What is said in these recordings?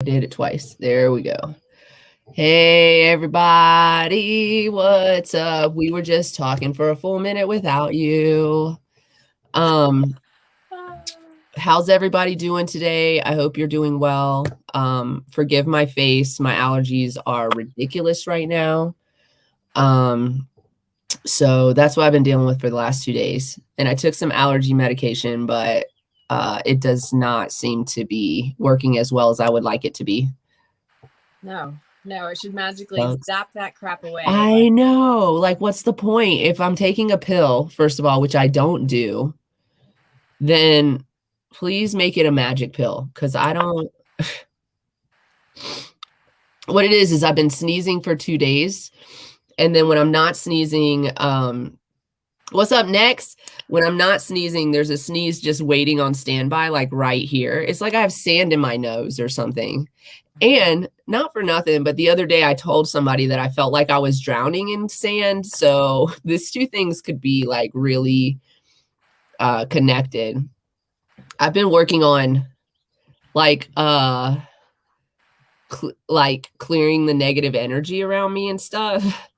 I did it twice. There we go. Hey, everybody. What's up? We were just talking for a full minute without you. How's everybody doing today? I hope you're doing well. Forgive my face. My allergies are ridiculous right now. So that's what I've been dealing with for the last 2 days. And I took some allergy medication, but it does not seem to be working as well as I would like it to be. No, it should magically zap that crap away. I know. Like, what's the point? If I'm taking a pill, first of all, which I don't do, then please make it a magic pill, because I don't. What it is I've been sneezing for 2 days. And then when I'm not sneezing, what's up next? When I'm not sneezing, there's a sneeze just waiting on standby, like right here. It's like I have sand in my nose or something. And not for nothing, but the other day I told somebody that I felt like I was drowning in sand. So these two things could be like really connected. I've been working on like clearing the negative energy around me and stuff,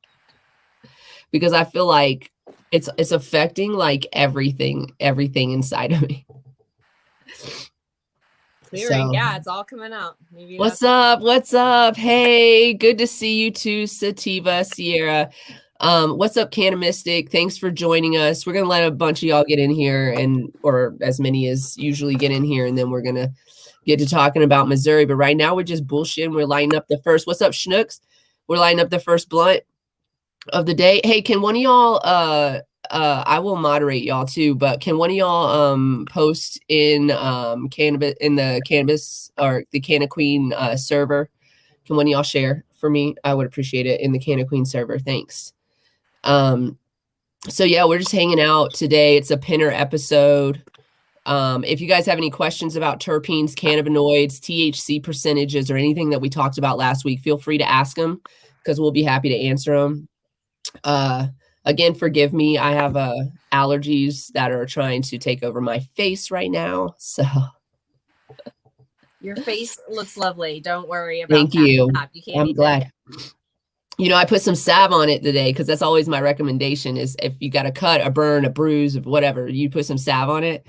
because I feel like it's affecting like everything inside of me. Clearing, so, yeah, it's all coming out. Maybe what's up? Hey, good to see you too, Sativa, Sierra. What's up, Canamistic? Thanks for joining us. We're gonna let a bunch of y'all get in here, or as many as usually get in here, and then we're gonna get to talking about Missouri. But right now we're just bullshitting. We're lighting up the first. What's up, Schnooks? We're lighting up the first blunt of the day. Hey, can one of y'all I will moderate y'all too, but can one of y'all post in cannabis, in the cannabis or the Canna Queen server? Can one of y'all share for me? I would appreciate it in the Canna Queen server. Thanks. So yeah, we're just hanging out today. It's a pinner episode. If you guys have any questions about terpenes, cannabinoids, THC percentages, or anything that we talked about last week, feel free to ask them, because we'll be happy to answer them. Again, forgive me. I have allergies that are trying to take over my face right now. So your face looks lovely. Don't worry about Thank that. you. You I'm glad. You know, I put some salve on it today, because that's always my recommendation, is if you got a cut, a burn, a bruise, whatever, you put some salve on it.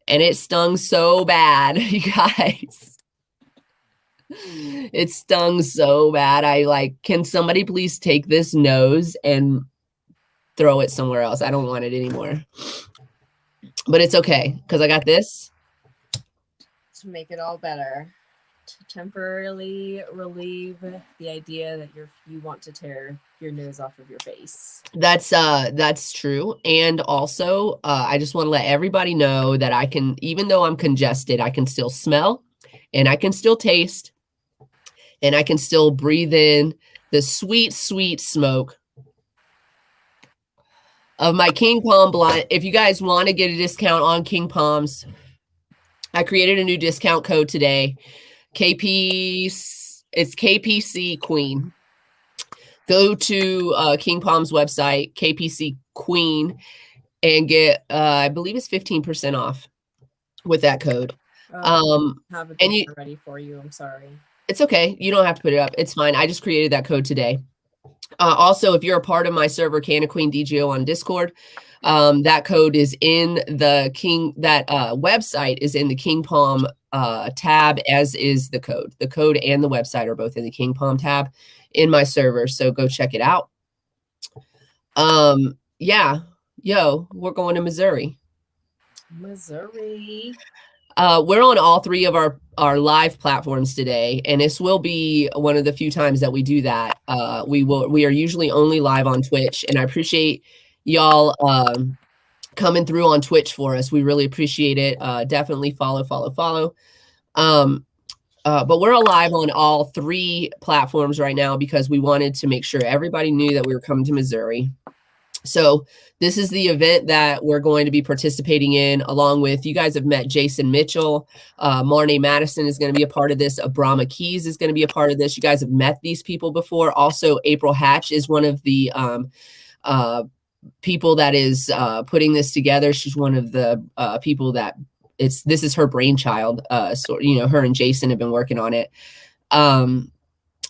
And it stung so bad, you guys. It stung so bad. I like, can somebody please take this nose and throw it somewhere else? I don't want it anymore. But it's okay, because I got this. To make it all better. To temporarily relieve the idea that you want to tear your nose off of your face. That's true. And also, I just want to let everybody know that I can, even though I'm congested, I can still smell, and I can still taste, and I can still breathe in the sweet, sweet smoke of my King Palm blunt. If you guys want to get a discount on King Palms, I created a new discount code today. It's KPC Queen. Go to King Palm's website, KPC Queen, and get I believe it's 15% off with that code. Have it ready for you. I'm sorry. It's okay. You don't have to put it up. It's fine. I just created that code today. Also, if you're a part of my server, Canna Queen DGO on Discord, that code is in the website is in the King Palm tab, as is the code. The code and the website are both in the King Palm tab in my server, so go check it out. Yeah, we're going to Missouri. We're on all three of our live platforms today, and this will be one of the few times that we do that. We are usually only live on Twitch, and I appreciate y'all coming through on Twitch for us. We really appreciate it. Definitely follow. But we're alive on all three platforms right now, because we wanted to make sure everybody knew that we were coming to Missouri. So this is the event that we're going to be participating in, along with, you guys have met Jason Mitchell. Marnie Madison is going to be a part of this. Abrama Keys is going to be a part of this. You guys have met these people before. Also, April Hatch is one of the people that is putting this together. She's one of the people that this is her brainchild. So, her and Jason have been working on it.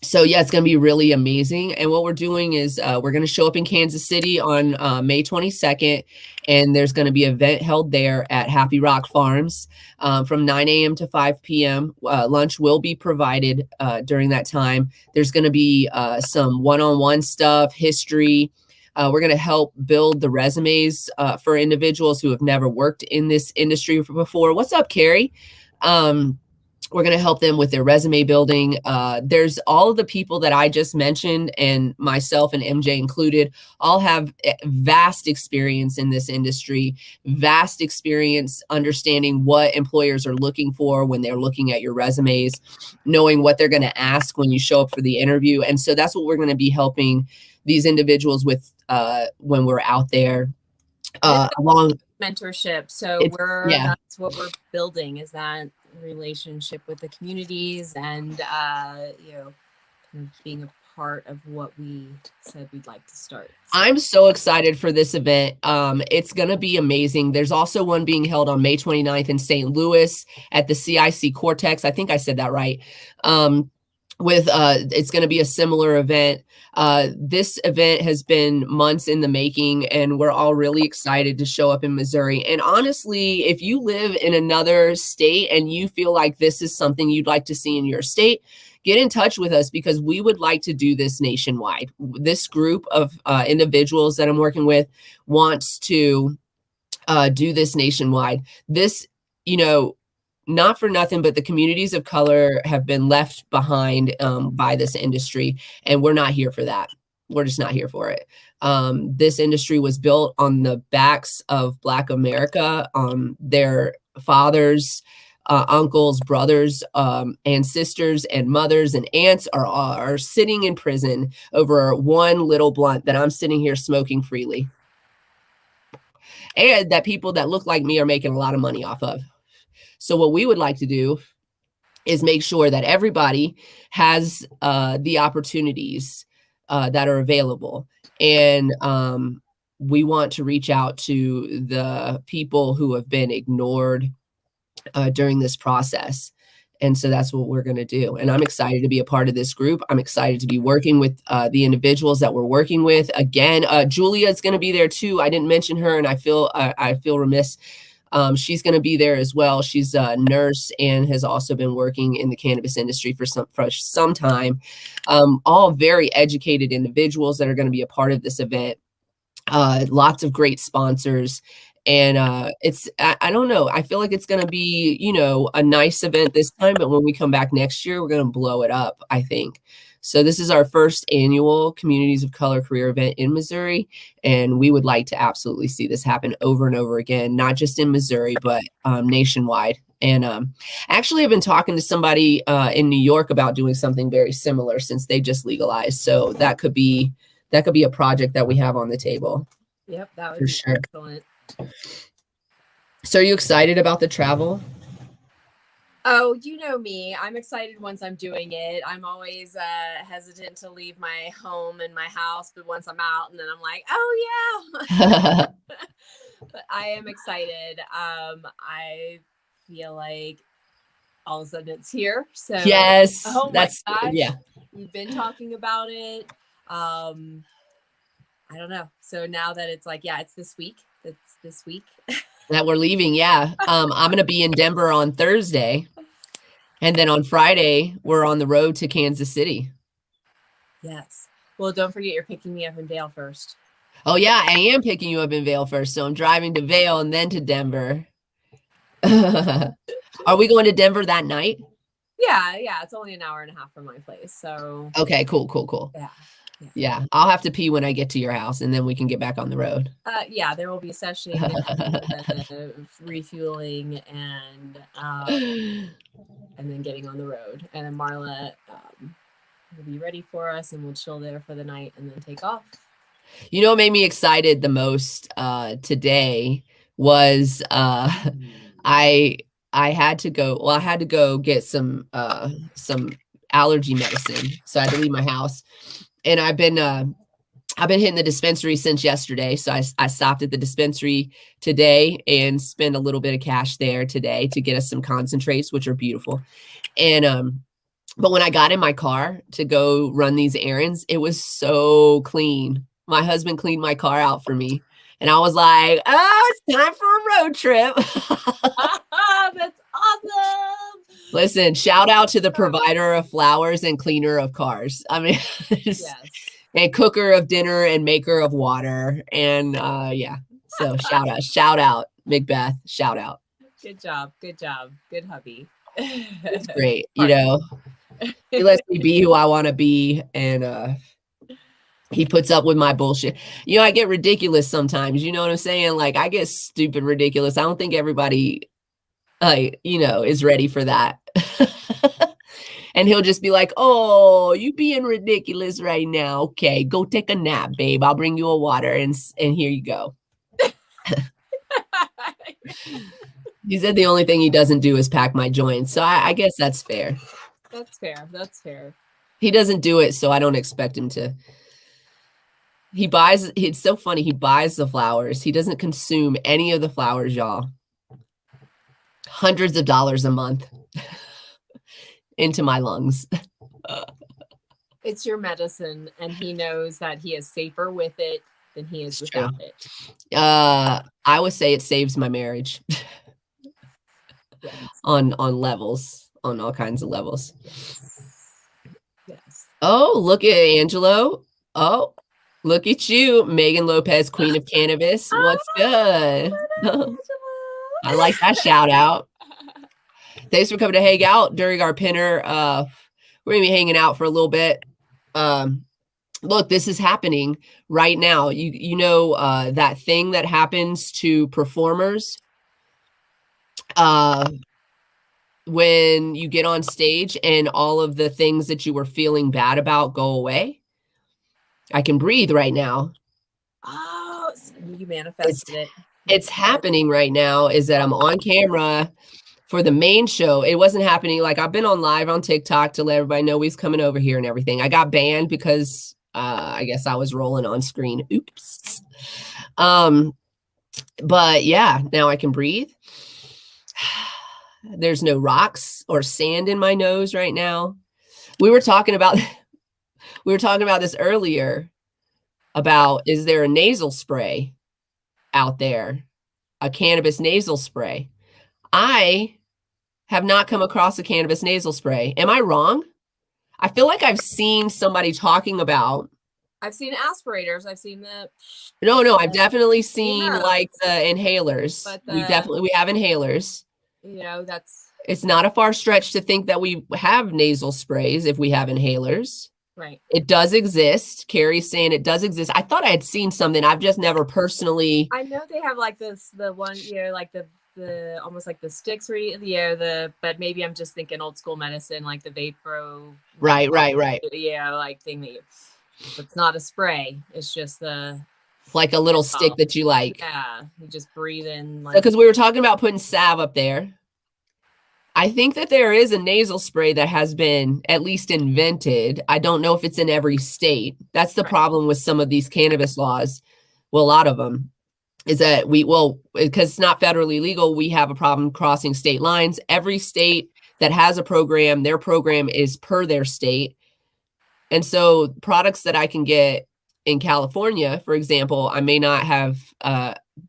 So yeah, it's going to be really amazing. And what we're doing is we're going to show up in Kansas City on May 22nd, and there's going to be an event held there at Happy Rock Farms from 9 a.m. to 5 p.m. Lunch will be provided during that time. There's going to be some one-on-one stuff, history. We're going to help build the resumes for individuals who have never worked in this industry before. What's up, Carrie? We're going to help them with their resume building. There's all of the people that I just mentioned, and myself and MJ included, all have vast experience in this industry, vast experience understanding what employers are looking for when they're looking at your resumes, knowing what they're going to ask when you show up for the interview. And so that's what we're going to be helping these individuals with when we're out there. Along mentorship. So that's what we're building, is that relationship with the communities, and kind of being a part of what we said we'd like to start. I'm so excited for this event. It's going to be amazing. There's also one being held on May 29th in St. Louis at the CIC Cortex. I think I said that right. It's going to be a similar event. This event has been months in the making, and we're all really excited to show up in Missouri. And honestly, if you live in another state and you feel like this is something you'd like to see in your state, get in touch with us, because we would like to do this nationwide. This group of individuals that I'm working with wants to do this nationwide. This, not for nothing, but the communities of color have been left behind by this industry, and we're not here for that. We're just not here for it. This industry was built on the backs of Black America. Their fathers, uncles, brothers, and sisters, and mothers and aunts are sitting in prison over one little blunt that I'm sitting here smoking freely, and that people that look like me are making a lot of money off of. So what we would like to do is make sure that everybody has the opportunities that are available. And we want to reach out to the people who have been ignored during this process. And so that's what we're going to do. And I'm excited to be a part of this group. I'm excited to be working with the individuals that we're working with. Again, Julia is going to be there too. I didn't mention her, and I feel remiss. She's going to be there as well. She's a nurse and has also been working in the cannabis industry for some time. All very educated individuals that are going to be a part of this event. Lots of great sponsors. And I don't know. I feel like it's going to be, a nice event this time, but when we come back next year, we're going to blow it up, I think. So this is our first annual Communities of Color career event in Missouri, and we would like to absolutely see this happen over and over again, not just in Missouri, but nationwide. And actually, I've been talking to somebody in New York about doing something very similar since they just legalized. So that could be a project that we have on the table. Yep, that would be sure. Excellent. So are you excited about the travel? Oh, you know me. I'm excited once I'm doing it. I'm always hesitant to leave my home and my house, but once I'm out, and then I'm like, oh yeah. But I am excited. I feel like all of a sudden it's here. So yes, oh that's my gosh, yeah. We've been talking about it. I don't know. So now that it's like, yeah, it's this week. It's this week. That we're leaving, yeah. I'm going to be in Denver on Thursday, and then on Friday, we're on the road to Kansas City. Yes. Well, don't forget you're picking me up in Vail first. Oh, yeah, I am picking you up in Vail first, so I'm driving to Vail and then to Denver. Are we going to Denver that night? Yeah, it's only an hour and a half from my place, so. Okay, cool. Yeah, I'll have to pee when I get to your house, and then we can get back on the road. Yeah, there will be sessioning, refueling, and then getting on the road. And then Marla will be ready for us, and we'll chill there for the night and then take off. You know what made me excited the most today was I had to go get some allergy medicine, so I had to leave my house. And I've been hitting the dispensary since yesterday. So I stopped at the dispensary today and spent a little bit of cash there today to get us some concentrates, which are beautiful. And But when I got in my car to go run these errands, it was so clean. My husband cleaned my car out for me. And I was like, oh, it's time for a road trip. That's awesome. Listen, shout out to the provider of flowers and cleaner of cars. I mean, Yes. and cooker of dinner and maker of water. And yeah, so shout out, Macbeth, shout out. Good job. Good hubby. It's great. You know, he lets me be who I want to be. And he puts up with my bullshit. You know, I get ridiculous sometimes. You know what I'm saying? Like, I get stupid ridiculous. I don't think everybody, you know, is ready for that. And he'll just be like, oh, you being ridiculous right now. Okay, go take a nap, babe. I'll bring you a water and here you go. He said the only thing he doesn't do is pack my joints. So I guess that's fair. That's fair. He doesn't do it, so I don't expect him to. It's so funny. He buys the flowers. He doesn't consume any of the flowers, y'all. Hundreds of dollars a month into my lungs. It's your medicine, and he knows that he is safer with it than he is without it. I would say it saves my marriage. Yes. on levels, on all kinds of levels. Yes. Oh, look at Angelo. Oh, look at you, Megan Lopez, Queen of Cannabis. What's good? I like that shout out. Thanks for coming to hang out during our pinner. We're gonna be hanging out for a little bit. Look, this is happening right now. You know that thing that happens to performers when you get on stage and all of the things that you were feeling bad about go away. I can breathe right now. Oh, so you manifested it. It's happening right now is that I'm on camera for the main show. It wasn't happening. Like, I've been on live on TikTok to let everybody know he's coming over here and everything. I got banned because I guess I was rolling on screen. Oops. But yeah, now I can breathe. There's no rocks or sand in my nose right now. We were talking about this earlier about, is there a nasal spray out there, a cannabis nasal spray? I have not come across a cannabis nasal spray. Am I wrong? I feel like I've seen somebody talking about. I've seen aspirators. I've seen the. No, I've definitely seen like the inhalers. But we have inhalers. You know, it's not a far stretch to think that we have nasal sprays if we have inhalers. Right. It does exist. Carrie's saying it does exist. I thought I had seen something. I've just never personally. I know they have like the one, you know, like the almost like the sticks where but maybe I'm just thinking old school medicine, like the Vapro. Right. Yeah, like thing that it's not a spray. It's just like a little stick that you like. Yeah, you just breathe in. Because we were talking about putting salve up there. I think that there is a nasal spray that has been at least invented. I don't know if it's in every state. That's the problem with some of these cannabis laws. Well, a lot of them is that because it's not federally legal, we have a problem crossing state lines. Every state that has a program, their program is per their state. And so products that I can get in California, for example, I may not have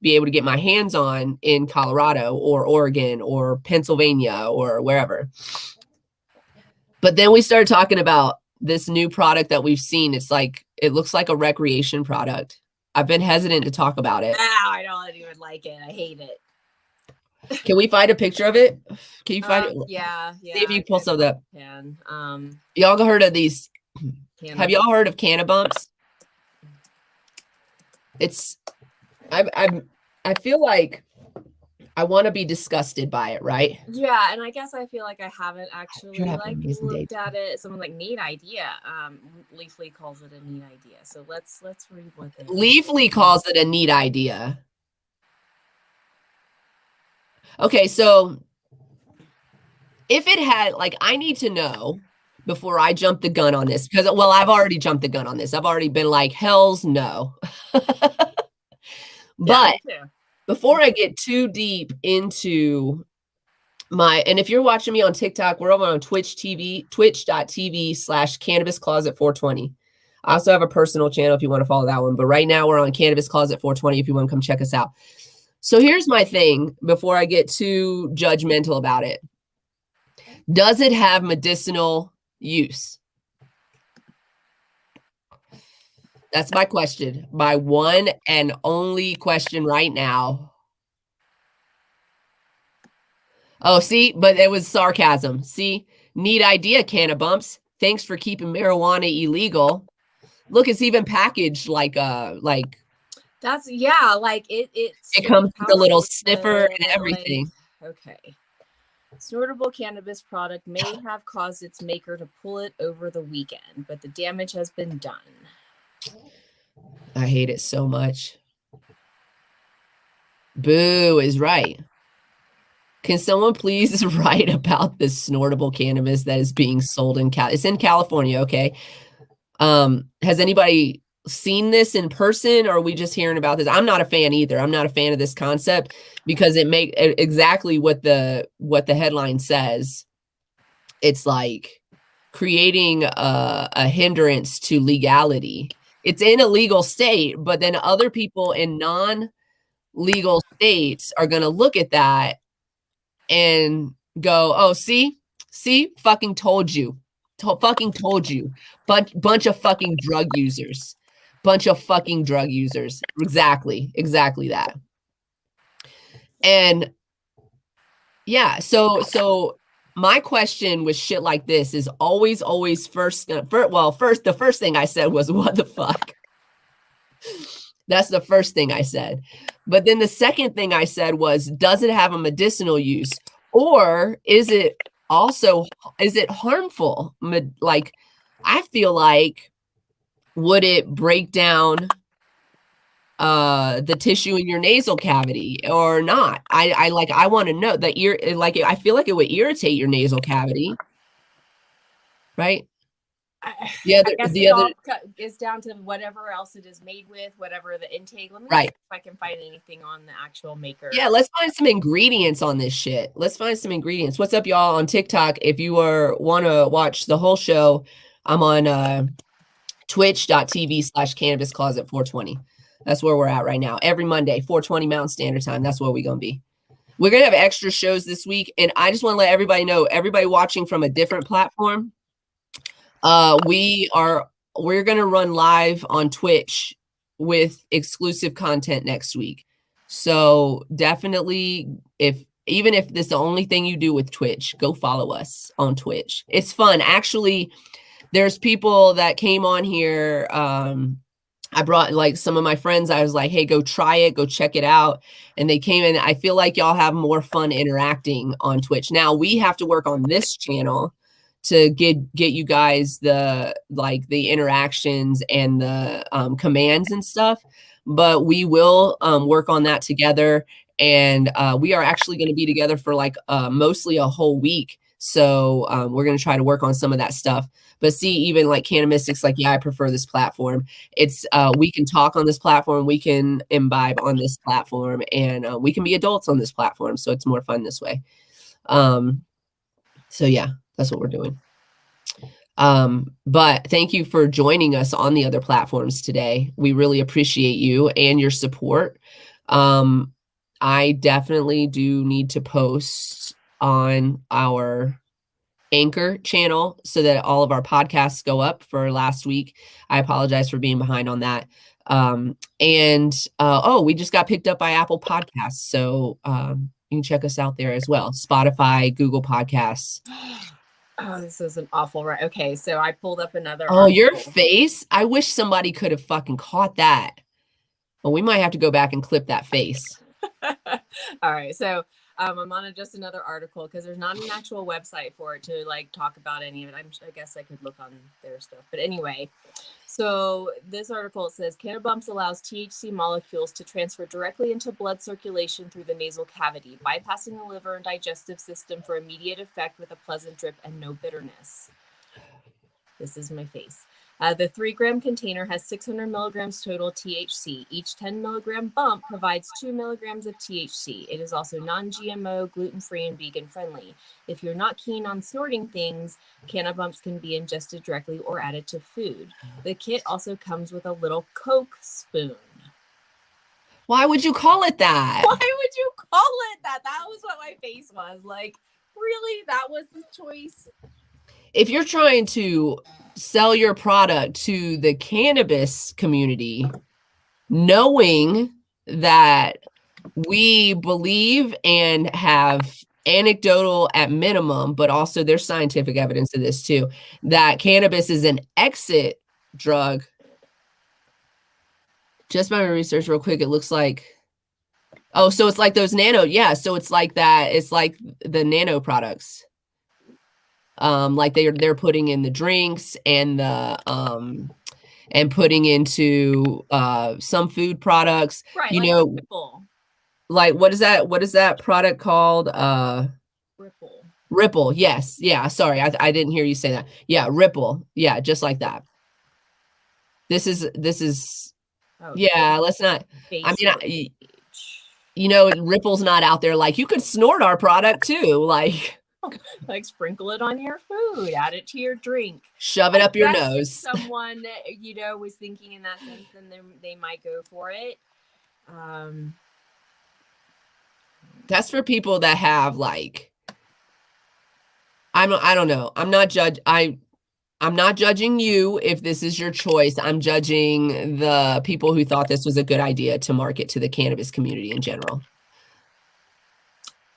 be able to get my hands on in Colorado or Oregon or Pennsylvania or wherever. But then we started talking about this new product that we've seen. It's like, it looks like a recreation product. I've been hesitant to talk about it. I don't even like it. I hate it. Can we find a picture of it? Can you find it? Yeah. See if you pull something up. Can. Y'all heard of these? Have y'all heard of Cannabumps? I feel like I want to be disgusted by it, right? Yeah, and I guess I feel like I haven't actually looked at it. Someone like neat idea. Leafly calls it a neat idea. So let's read what they. Leafly calls it a neat idea. Okay, so if it had, like, I need to know before I jump the gun on this, because, well, I've already jumped the gun on this. I've already been like, hell's no. But before I get too deep into And if you're watching me on TikTok, we're over on twitch.tv/Cannabis Closet 420. I also have a personal channel if you want to follow that one. But right now we're on Cannabis Closet 420 if you want to come check us out. So here's my thing before I get too judgmental about it. Does it have medicinal use? That's my question. My one and only question right now. Oh, see, but it was sarcasm. See, neat idea, Cannabumps. Thanks for keeping marijuana illegal. Look, it's even packaged like that's like it comes with a little sniffer and everything. Okay. Snortable cannabis product may have caused its maker to pull it over the weekend, but the damage has been done. I hate it so much. Boo is right. Can someone please write about this snortable cannabis that is being sold in It's in California, okay? Has anybody seen this in person, or are we just hearing about this? I'm not a fan either. I'm not a fan of this concept because it make exactly what the headline says. It's like creating a hindrance to legality. It's in a legal state, but then other people in non-legal states are going to look at that and go, oh, see, fucking told you. Fucking told you. Bunch of fucking drug users. Exactly that. And yeah, so my question with shit like this is always the first thing I said was, what the fuck? That's the first thing I said. But then the second thing I said was, does it have a medicinal use? Or is it harmful? Like, I feel like, would it break down the tissue in your nasal cavity or not? I want to know the ear, like, I feel like it would irritate your nasal cavity, right? I guess the other is down to whatever else it is made with, whatever the intake. Let me see if I can find anything on the actual maker. Yeah, let's find some ingredients on this shit. What's up, y'all, on TikTok? If you want to watch the whole show, I'm on twitch.tv/Cannabis Closet 420. That's where we're at right now. Every Monday, 420 Mountain Standard Time. That's where we're going to be. We're going to have extra shows this week. And I just want to let everybody know, everybody watching from a different platform, we're going to run live on Twitch with exclusive content next week. So definitely, even if this is the only thing you do with Twitch, go follow us on Twitch. It's fun. Actually, there's people that came on here. I brought like some of my friends. I was like, hey, go try it, go check it out. And they came in. I feel like y'all have more fun interacting on Twitch. Now we have to work on this channel to get you guys the interactions and the commands and stuff. But we will work on that together. And we are actually going to be together for like mostly a whole week. So we're going to try to work on some of that stuff. But see, even like Cannabistic's like, yeah, I prefer this platform. It's we can talk on this platform, we can imbibe on this platform, and we can be adults on this platform. So it's more fun this way. So yeah, that's what we're doing. But thank you for joining us on the other platforms today. We really appreciate you and your support. I definitely do need to post on our Anchor channel so that all of our podcasts go up for last week. I apologize for being behind on that. We just got picked up by Apple Podcasts. So you can check us out there as well. Spotify, Google Podcasts. Oh, this is an awful right. Okay, so I pulled up another. Oh, article. Your face. I wish somebody could have fucking caught that. Well, we might have to go back and clip that face. All right. So I'm on just another article because there's not an actual website for it to like talk about any of it. I guess I could look on their stuff. But anyway, so this article says Cannabumps allows THC molecules to transfer directly into blood circulation through the nasal cavity, bypassing the liver and digestive system for immediate effect with a pleasant drip and no bitterness. This is my face. The 3-gram container has 600 milligrams total THC. Each 10 milligram bump provides 2 milligrams of THC. It is also non-GMO, gluten-free, and vegan-friendly. If you're not keen on snorting things, Cannabumps can be ingested directly or added to food. The kit also comes with a little Coke spoon. Why would you call it that? Why would you call it that? That was what my face was. Like, really? That was the choice? If you're trying to sell your product to the cannabis community, knowing that we believe and have anecdotal at minimum, but also there's scientific evidence of this too, that cannabis is an exit drug. Just by my research real quick, it looks like, oh, so it's like those nano, yeah, so it's like that, it's like the nano products. Like they're putting in the drinks and the and putting into some food products, Right, you like know, Ripple. like what is that product called? Ripple. Yes. Yeah, sorry, I didn't hear you say that. Yeah, Ripple. Yeah, just like that. This is yeah, let's not, I mean, you know, Ripple's not out there like, you could snort our product too, like sprinkle it on your food, add it to your drink, shove it up your nose. Someone, you know, was thinking in that sense, then they might go for it. That's for people that have like, I don't know. I'm not judging you if this is your choice. I'm judging the people who thought this was a good idea to market to the cannabis community in general.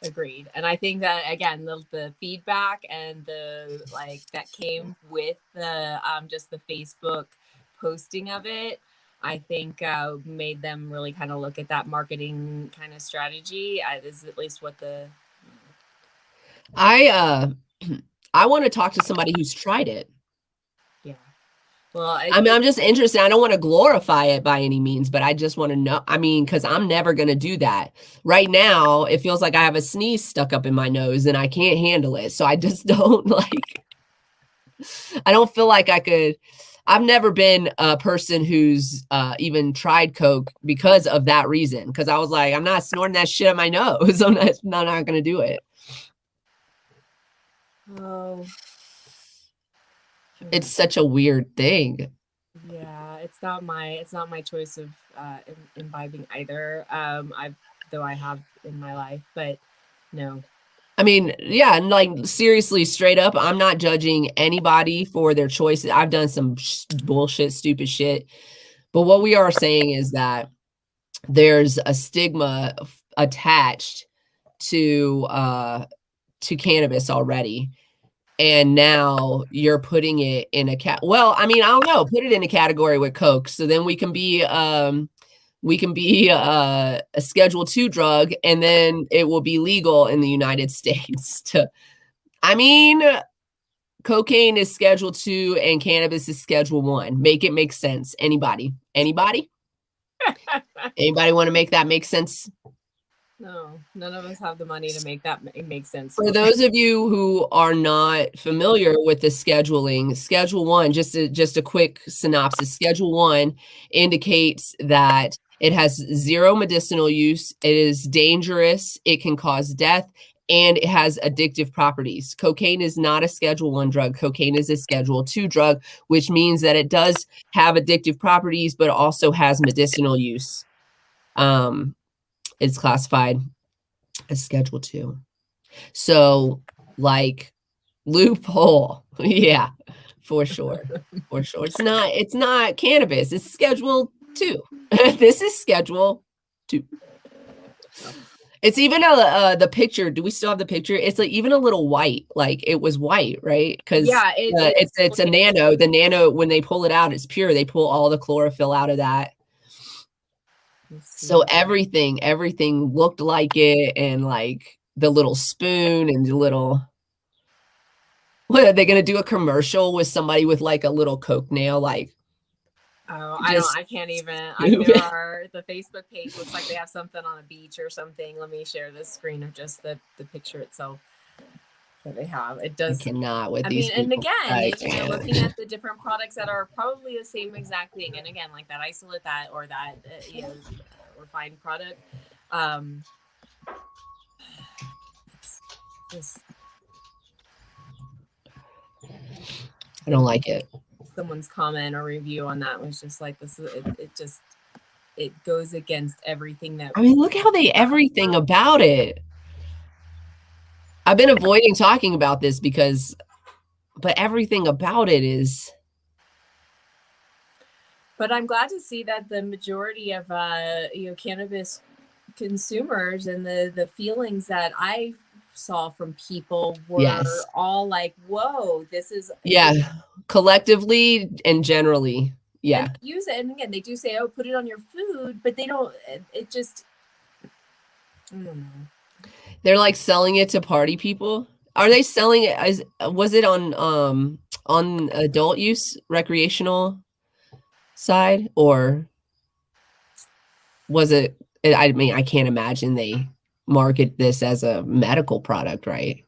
Agreed. And I think that, again, the feedback and the like that came with the just the Facebook posting of it, I think made them really kind of look at that marketing kind of strategy. Is at least what the I want to talk to somebody who's tried it. Yeah. Well, I mean, I'm just interested. I don't want to glorify it by any means, but I just want to know. I mean, because I'm never going to do that. Right now, it feels like I have a sneeze stuck up in my nose and I can't handle it. So I just don't like, I don't feel like I could. I've never been a person who's even tried Coke because of that reason. Because I was like, I'm not snorting that shit up my nose. I'm not going to do it. Oh. It's such a weird thing. Yeah, it's not my choice of imbibing either. Though I have in my life, but no. I mean, yeah, and like seriously, straight up, I'm not judging anybody for their choices. I've done some bullshit, stupid shit. But what we are saying is that there's a stigma attached to cannabis already. And now you're putting it in a well, I mean, I don't know, put it in a category with Coke. So then we can be a Schedule II drug, and then it will be legal in the United States I mean, cocaine is Schedule II and cannabis is Schedule I. Make it make sense. Anybody? Anybody want to make that make sense? No, none of us have the money to make that make sense. For those of you who are not familiar with the scheduling, Schedule I, just a quick synopsis. Schedule I indicates that it has zero medicinal use, it is dangerous, it can cause death, and it has addictive properties. Cocaine is not a Schedule I drug. Cocaine is a Schedule II drug, which means that it does have addictive properties, but also has medicinal use. It's classified as Schedule II. So, like, loophole. Yeah, for sure. For sure. It's not cannabis. It's Schedule II. This is Schedule II. It's even the picture. Do we still have the picture? It's like even a little white. Like it was white, right? Because yeah, it's a nano. The nano, when they pull it out, it's pure. They pull all the chlorophyll out of that. So everything looked like it, and like the little spoon and the little. What are they going to do, a commercial with somebody with like a little Coke nail? Like, oh, I can't even. The Facebook page looks like they have something on a beach or something. Let me share this screen of just the picture itself. that they have. It I does. cannot with I these mean, and people. again, I if you're can't. looking at the different products that are probably the same exact thing, and again, like that isolate that or that refined product, it's just I don't like it. someone's comment or review on that was just like this. It goes against everything that. I mean, look how everything about it. I've been avoiding talking about this but everything about it is. But I'm glad to see that the majority of cannabis consumers and the feelings that I saw from people were all like, "Whoa, this is collectively and generally." Yeah. And use it. And again, they do say, "Oh, put it on your food," but they don't. It just, I don't know. They're like selling it to party people. Are they selling it was it on adult use recreational side, or was it? I mean, I can't imagine they market this as a medical product, right?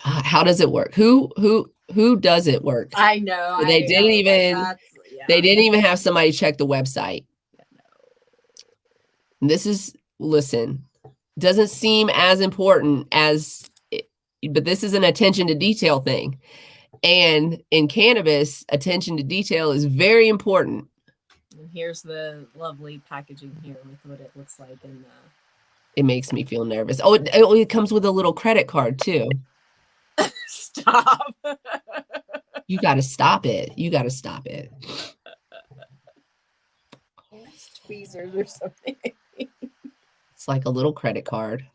God, how does it work? Who does it work? I know. They didn't even have somebody check the website. Listen, doesn't seem as important but this is an attention to detail thing. And in cannabis, attention to detail is very important. And here's the lovely packaging here with what it looks like. And it makes me feel nervous. Oh, it comes with a little credit card too. Stop. You got to stop it. You got to stop it. Tweezers or something. It's like a little credit card.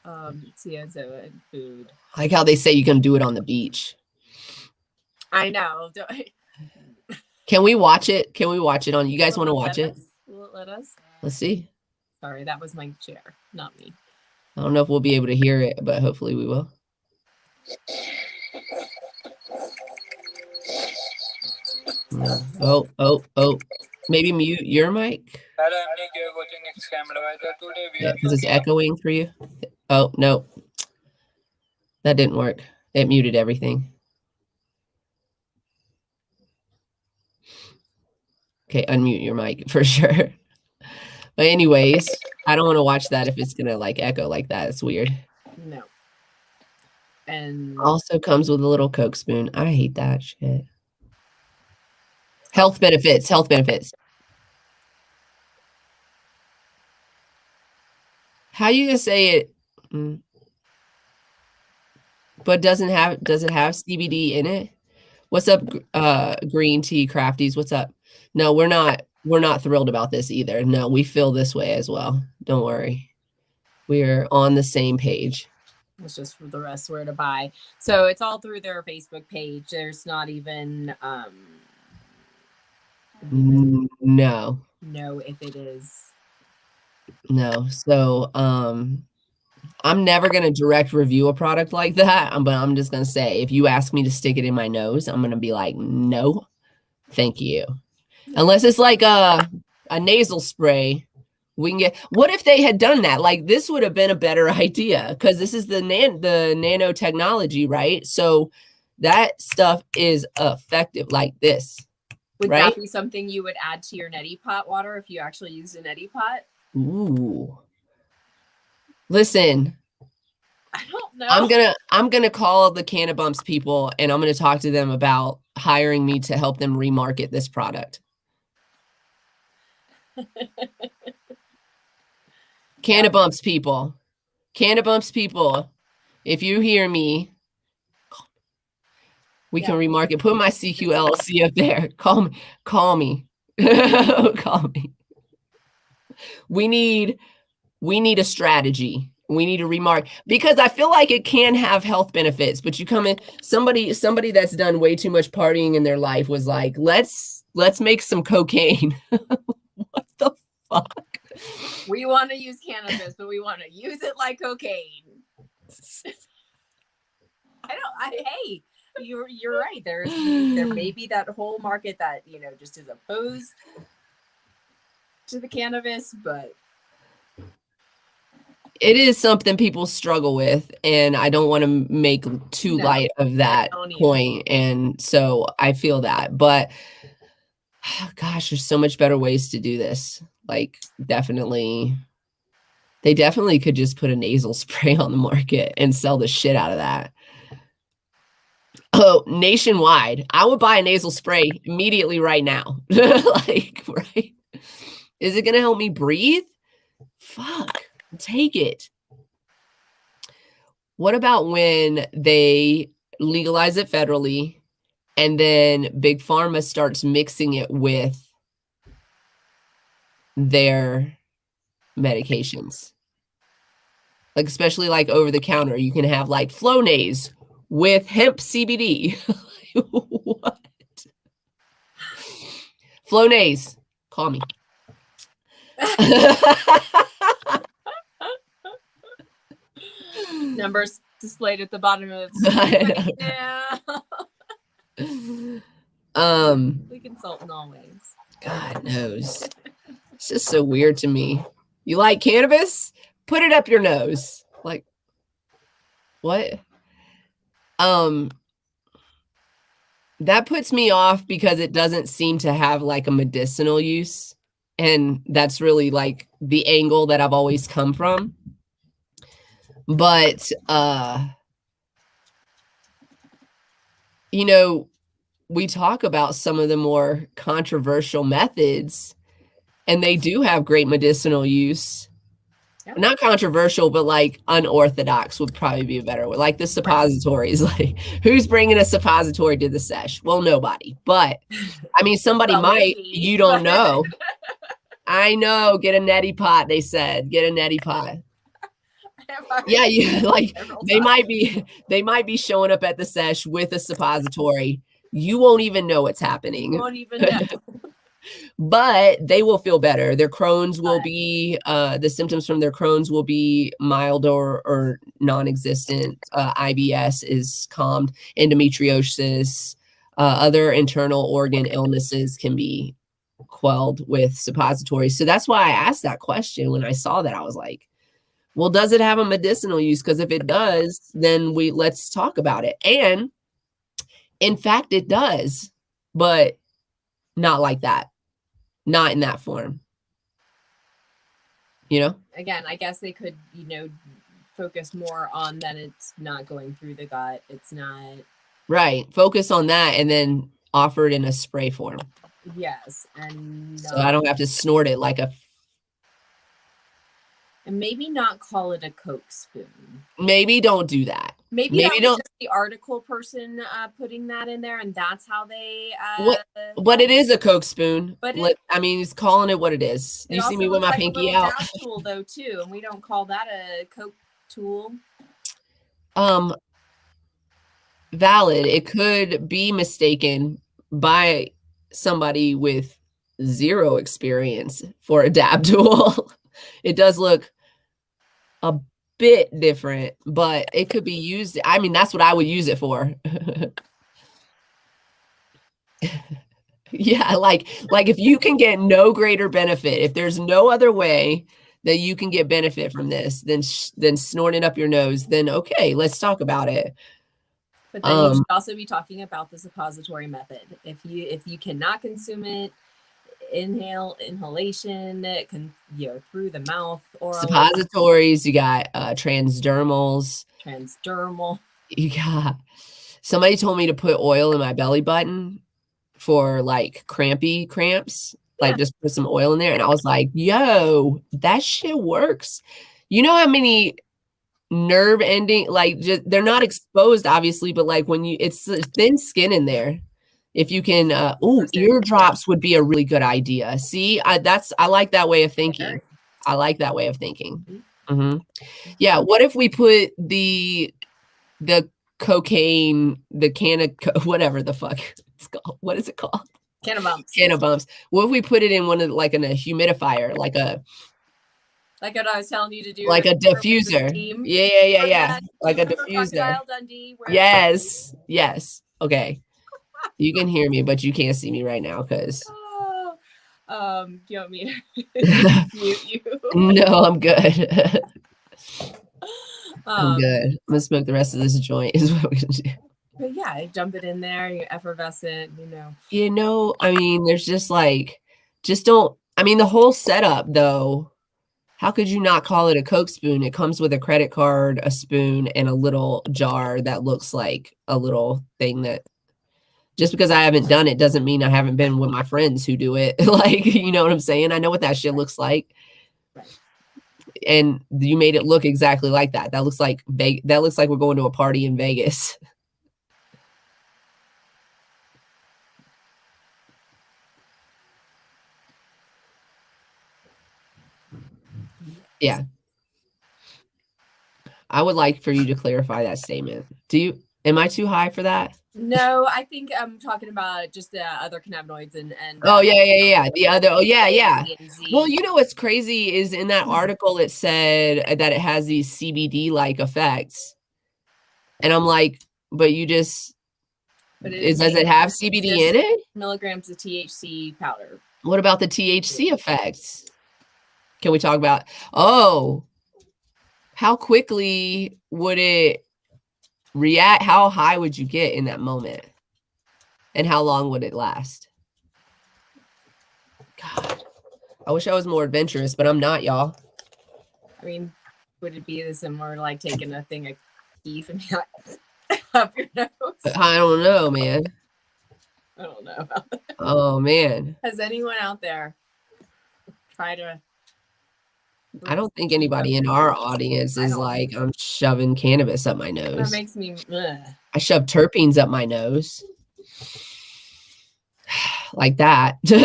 CSO and food. I like how they say you can do it on the beach. I know. Can we watch it? Can we watch it on? You guys want to watch it? Will it let us? Let's see. Sorry, that was my chair, not me. I don't know if we'll be able to hear it, but hopefully we will. Oh. Maybe mute your mic. Yeah, because it's echoing for you. Oh, no. That didn't work. It muted everything. Okay, unmute your mic for sure. But anyways, I don't want to watch that if it's going to like echo like that. It's weird. No. And also comes with a little Coke spoon. I hate that shit. Health benefits. How you gonna say it? But does it have CBD in it? What's up, green tea crafties? What's up? No, we're not thrilled about this either. No, we feel this way as well. Don't worry. We're on the same page. It's just for the rest where to buy. So it's all through their Facebook page. There's not even no if it is. No. So I'm never going to direct review a product like that, but I'm just going to say, if you ask me to stick it in my nose, I'm going to be like, no, thank you. Unless it's like a nasal spray, we can get. What if they had done that? Like, this would have been a better idea, because this is the nanotechnology, right? So that stuff is effective like this. Would that be something you would add to your neti pot water if you actually used a neti pot? Ooh. Listen, I don't know. I'm gonna call the Cannabumps people, and I'm gonna talk to them about hiring me to help them remarket this product. Cannabumps people, if you hear me, we can remarket. Put my CQLC up there. Call me. Call me. We need a strategy. We need to remark, because I feel like it can have health benefits, but you come in, somebody that's done way too much partying in their life was like, let's make some cocaine. What the fuck? We want to use cannabis, but we want to use it like cocaine. Hey, you're right. There may be that whole market that, just is opposed to the cannabis, but it is something people struggle with, and I don't want to make too light of that point. And so I feel that, but gosh, there's so much better ways to do this. Like, definitely, they definitely could just put a nasal spray on the market and sell the shit out of that. Oh, nationwide. I would buy a nasal spray immediately right now. Like, right? Is it going to help me breathe? Fuck, take it. What about when they legalize it federally and then Big Pharma starts mixing it with their medications? Like, especially like over the counter, you can have like Flonase with hemp CBD. What? Flonase, call me. Numbers displayed at the bottom of the screen. We consult in all ways. God knows. It's just so weird to me. You like cannabis? Put it up your nose. Like, what? That puts me off because it doesn't seem to have like a medicinal use. And that's really like the angle that I've always come from. But, you know, we talk about some of the more controversial methods, and they do have great medicinal use. Yep. Not controversial, but like unorthodox would probably be a better word. Like the suppositories. Like, who's bringing a suppository to the sesh? Well, nobody. But I mean, somebody might. Maybe. You don't know. I know. Get a neti pot. They said, get a neti pot. Yeah, you like they might be showing up at the sesh with a suppository. You won't even know what's happening. You won't even know. But they will feel better. Their Crohn's will be, the symptoms from their Crohn's will be mild or non-existent. IBS is calmed. Endometriosis, other internal organ illnesses can be quelled with suppositories. So that's why I asked that question. When I saw that, I was like, well, does it have a medicinal use? Because if it does, then let's talk about it. And in fact, it does, but not like that. Not in that form. You know? Again, I guess they could, focus more on that it's not going through the gut. It's not. Right. Focus on that and then offer it in a spray form. Yes. And so I don't have to snort it like a. And maybe not call it a Coke spoon. Maybe don't do that. Maybe that was just the article person putting that in there, and that's how they. But it is a Coke spoon. But I mean, he's calling it what it is. You see me with my pinky out. It's a tool though too, and we don't call that a Coke tool. Valid. It could be mistaken by somebody with zero experience for a dab tool. It does look a bit different, but it could be used. I mean, that's what I would use it for. Yeah, like if you can get no greater benefit, if there's no other way that you can get benefit from this than snorting up your nose, then okay, let's talk about it. But then you should also be talking about the suppository method. If you cannot consume it, inhalation, through the mouth, or suppositories, you got transdermals. You got, somebody told me to put oil in my belly button for like cramps, like just put some oil in there, and I was like, yo, that shit works. You know how many nerve ending, like, just, they're not exposed obviously, but like when it's thin skin in there. If you can, eardrops would be a really good idea. See, I like that way of thinking. I like that way of thinking. Mm-hmm. Yeah. What if we put the cocaine, the whatever the fuck it's called? What is it called? Can of bumps. What if we put it in one of like in a humidifier, like what I was telling you to do, like a diffuser? Yeah. Like a diffuser. Yes. Okay. You can hear me, but you can't see me right now because. You want me to mute you? No, I'm good. I'm good. I'm gonna smoke the rest of this joint is what we're gonna do. But yeah, dump it in there, you're effervescent, I mean, there's just like, just don't, I mean, the whole setup though, how could you not call it a Coke spoon? It comes with a credit card, a spoon, and a little jar that looks like a little thing that just because I haven't done it doesn't mean I haven't been with my friends who do it. Like, you know what I'm saying? I know what that shit looks like. And you made it look exactly like that. That looks like we're going to a party in Vegas. Yeah. I would like for you to clarify that statement. Am I too high for that? No, I think I'm talking about just the other cannabinoids and oh yeah. The other, oh yeah. Well, you know what's crazy is in that article it said that it has these CBD like effects. And I'm like, but you just does it have CBD in it? Milligrams of THC powder. What about the THC effects? Can we talk about how quickly would it react? How high would you get in that moment? And how long would it last? God, I wish I was more adventurous, but I'm not, y'all. I mean, would it be similar like taking a thing of keef and be like up your nose? I don't know, man. I don't know about that. Oh man. Has anyone out there tried to? I don't think anybody in our audience is like, I'm shoving cannabis up my nose. That makes me. I shove terpenes up my nose. Like that. Dude,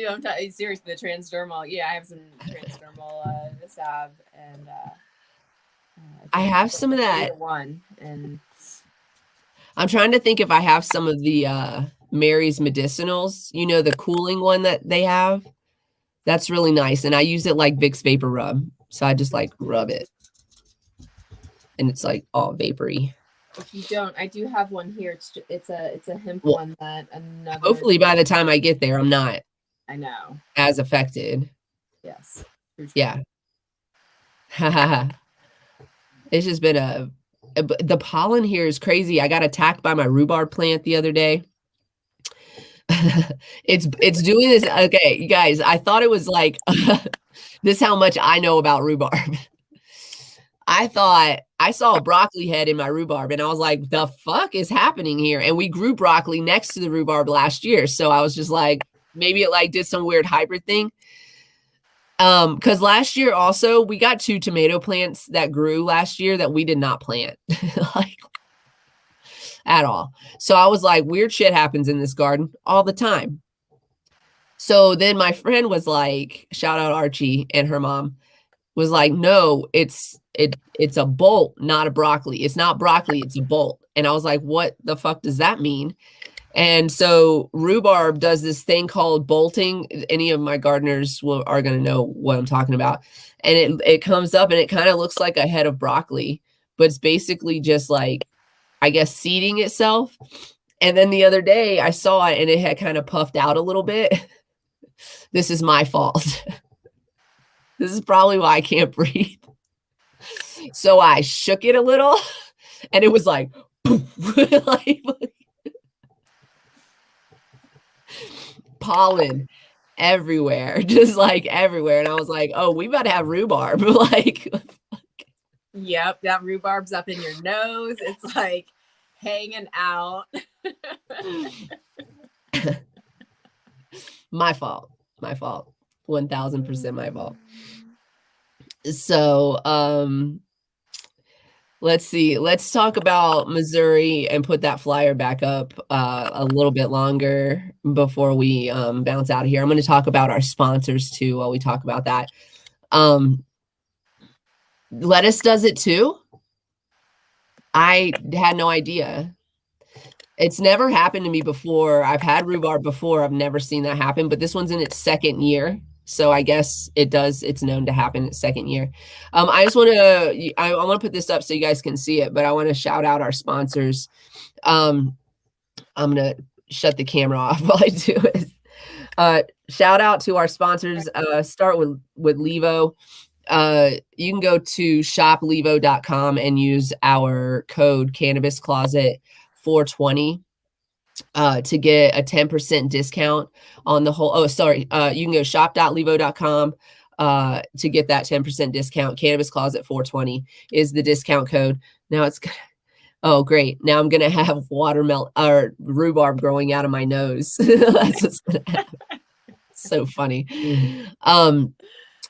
I'm seriously, the transdermal. Yeah, I have some transdermal salve, and I have some of that one, and I'm trying to think if I have some of the Mary's medicinals, the cooling one that they have. That's really nice. And I use it like Vicks Vapor Rub. So I just like rub it. And it's like all vapory. If you don't, I do have one here. It's a hemp one that another. Hopefully by the time I get there, I'm not. I know. As affected. Yes. Yeah. It's just been the pollen here is crazy. I got attacked by my rhubarb plant the other day. It's doing this. Okay, you guys, I thought it was like this is how much I know about rhubarb. I thought I saw a broccoli head in my rhubarb and I was like, the fuck is happening here? And we grew broccoli next to the rhubarb last year. So I was just like, maybe it like did some weird hybrid thing. Because last year also we got 2 tomato plants that grew last year that we did not plant. Like at all. So I was like, weird shit happens in this garden all the time. So then my friend was like, shout out Archie and her mom was like, no, it's a bolt, not a broccoli. It's not broccoli, it's a bolt. And I was like, what the fuck does that mean? And so rhubarb does this thing called bolting. Any of my gardeners are going to know what I'm talking about. And it comes up and it kind of looks like a head of broccoli, but it's basically just like, I guess, seeding itself. And then the other day I saw it and it had kind of puffed out a little bit. This is my fault. This is probably why I can't breathe. So I shook it a little and it was like, like pollen everywhere, just like everywhere. And I was like, oh, we about to have rhubarb. Like, yep, that rhubarb's up in your nose. It's like hanging out. My fault. 1000% my fault. So, let's see. Let's talk about Missouri and put that flyer back up a little bit longer before we bounce out of here. I'm going to talk about our sponsors too while we talk about that. Lettuce does it too. I had no idea. It's never happened to me before. I've had rhubarb before. I've never seen that happen, but this one's in its second year. So I guess it does. It's known to happen in its second year. I just want to, I want to put this up so you guys can see it, but I want to shout out our sponsors. I'm going to shut the camera off while I do it. Shout out to our sponsors. Start with Levo. you can go to shoplevo.com and use our code Cannabis Closet 420 to get a 10% discount on the whole. Oh, sorry. You can go shop.levo.com to get that 10% discount. Cannabis Closet 420 is the discount code. Now it's oh, great. Now I'm going to have watermelon or rhubarb growing out of my nose. That's what's going to happen. So funny. The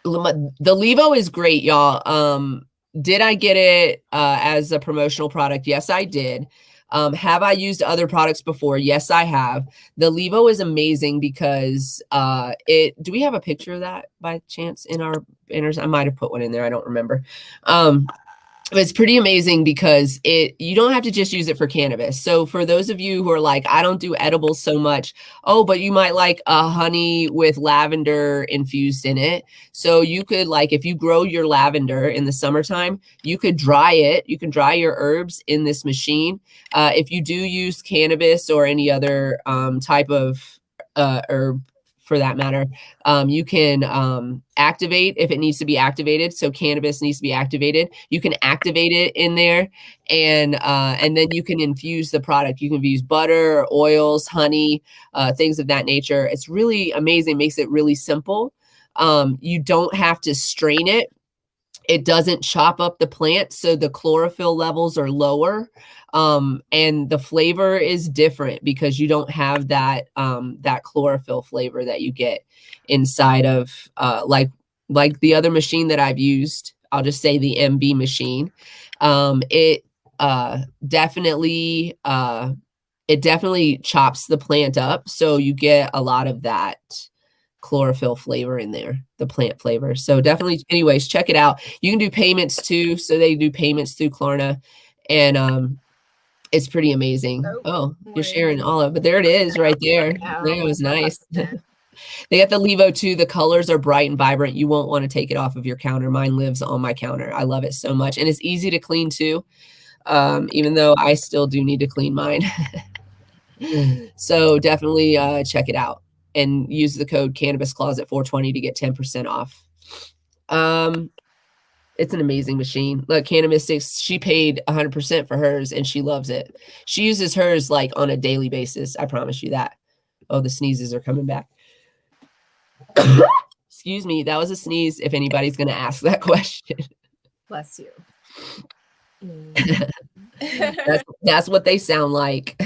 Levo is great, y'all. Did I get it as a promotional product? Yes, I did. Have I used other products before? Yes, I have. The Levo is amazing because do we have a picture of that by chance in our banners? I might have put one in there. I don't remember. It's pretty amazing because you don't have to just use it for cannabis. So for those of you who are like, I don't do edibles so much. Oh, but you might like a honey with lavender infused in it. So you could, like, if you grow your lavender in the summertime, you could dry it. You can dry your herbs in this machine. If you do use cannabis or any other type of herb, for that matter, you can activate if it needs to be activated. So cannabis needs to be activated. You can activate it in there, and then you can infuse the product. You can use butter, oils, honey, things of that nature. It's really amazing. Makes it really simple. You don't have to strain it. It doesn't chop up the plant, so the chlorophyll levels are lower, and the flavor is different because you don't have that that chlorophyll flavor that you get inside of like the other machine that I've used. I'll just say the MB machine. It definitely chops the plant up, so you get a lot of that chlorophyll flavor in there, the plant flavor. So definitely, anyways, check it out. You can do payments too. So they do payments through Klarna, and it's pretty amazing. Oh, you're sharing all of it, but there it is right there. That was nice. They got the Levo too. The colors are bright and vibrant. You won't want to take it off of your counter. Mine lives on my counter. I love it so much. And it's easy to clean too. Even though I still do need to clean mine. So definitely check it out and use the code Cannabis Closet 420 to get 10% off. It's an amazing machine. Look, Cannabis, she paid 100% for hers and she loves it. She uses hers like on a daily basis. I promise you that. Oh, the sneezes are coming back. Excuse me. That was a sneeze if anybody's going to ask that question. Bless you. That's what they sound like.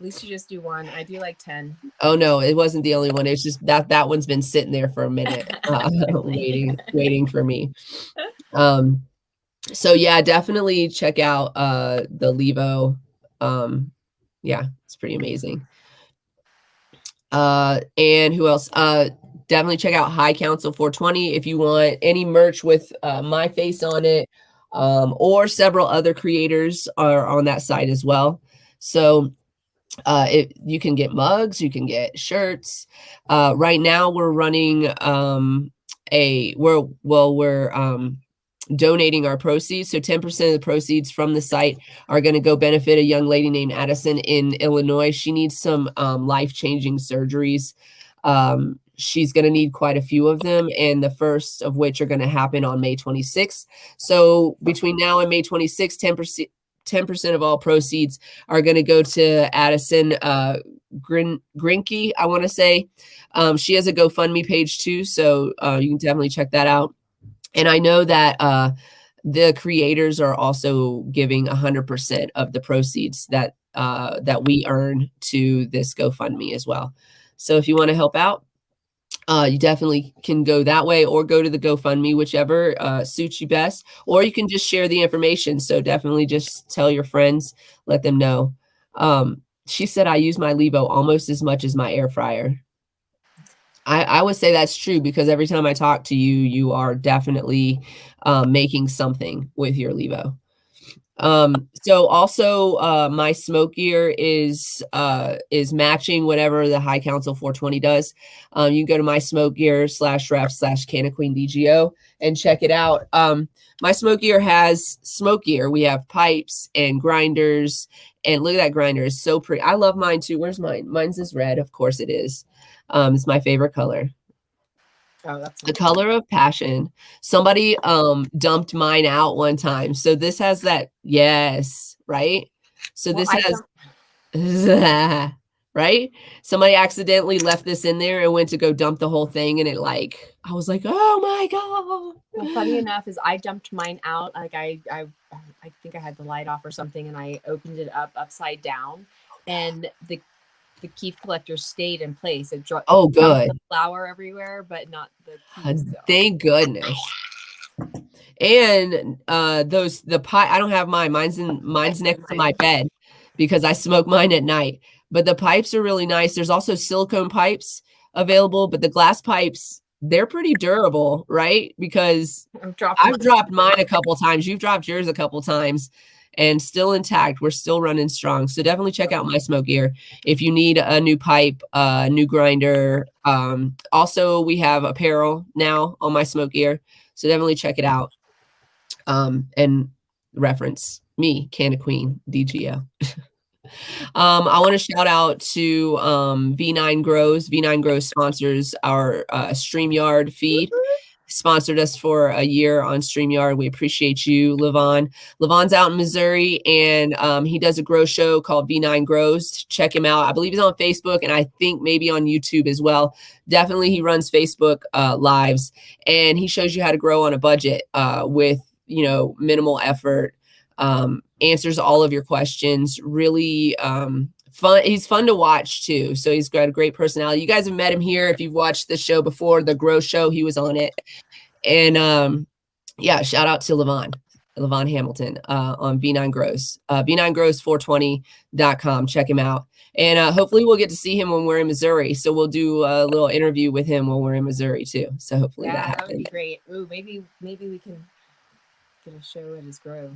At least you just do one. I do like 10. Oh no, it wasn't the only one. It's just that one's been sitting there for a minute, waiting for me. So yeah, definitely check out the Levo. Yeah, it's pretty amazing. And who else? Definitely check out High Council 420 if you want any merch with my face on it, or several other creators are on that site as well. So you can get mugs, you can get shirts. Right now we're running we're donating our proceeds. So 10% of the proceeds from the site are going to go benefit a young lady named Addison in Illinois. She needs some life-changing surgeries. She's going to need quite a few of them, and the first of which are going to happen on May 26th. So between now and May 26th, 10% of all proceeds are going to go to Addison Grinke, I want to say. She has a GoFundMe page too, so you can definitely check that out. And I know that the creators are also giving 100% of the proceeds that we earn to this GoFundMe as well. So if you want to help out, you definitely can go that way or go to the GoFundMe, whichever suits you best, or you can just share the information. So definitely just tell your friends, let them know. She said, I use my Levo almost as much as my air fryer. I would say that's true because every time I talk to you, you are definitely making something with your Levo. So also my smoke gear is matching whatever the High Council 420 does. You can go to my smoke gear /ref/CannaQueen and check it out. My smoke gear has smoke gear. We have pipes and grinders, and look at that grinder. It's so pretty. I love mine too. Where's mine? Mine's this red. Of course it is. It's my favorite color. Oh, that's The Color of Passion. Somebody dumped mine out one time. So this has that, yes, right? So well, this has right? Somebody accidentally left this in there and went to go dump the whole thing, and it like I was like, oh my god. Well, funny enough is I dumped mine out. Like I think I had the light off or something, and I opened it up upside down, and the keef collector stayed in place. It Oh, dumped good. the flour everywhere, but not the keef. So. Thank goodness. And the pie, I don't have mine. Mine's next to my bed because I smoke mine at night. But the pipes are really nice. There's also silicone pipes available, but the glass pipes, they're pretty durable, right? Because I've dropped mine a couple times. You've dropped yours a couple times and still intact. We're still running strong. So definitely check out My Smoke Gear if you need a new pipe, new grinder. Also, we have apparel now on My Smoke Gear. So definitely check it out. And reference me, Canna Queen, DGO. I want to shout out to V9 Grows. V9 Grows sponsors our StreamYard feed. Sponsored us for a year on StreamYard. We appreciate you, Levon. Levon's out in Missouri, and he does a grow show called V9 Grows. Check him out. I believe he's on Facebook, and I think maybe on YouTube as well. Definitely, he runs Facebook lives, and he shows you how to grow on a budget with minimal effort. Answers all of your questions. Really fun. He's fun to watch too. So he's got a great personality. You guys have met him here. If you've watched the show before, the Grow Show, he was on it. And yeah, shout out to Levon Hamilton on V9 Grows. V9Grows420.com. Check him out. And hopefully we'll get to see him when we're in Missouri. So we'll do a little interview with him when we're in Missouri too. So hopefully that would be great. Ooh, maybe we can get a show at his grow.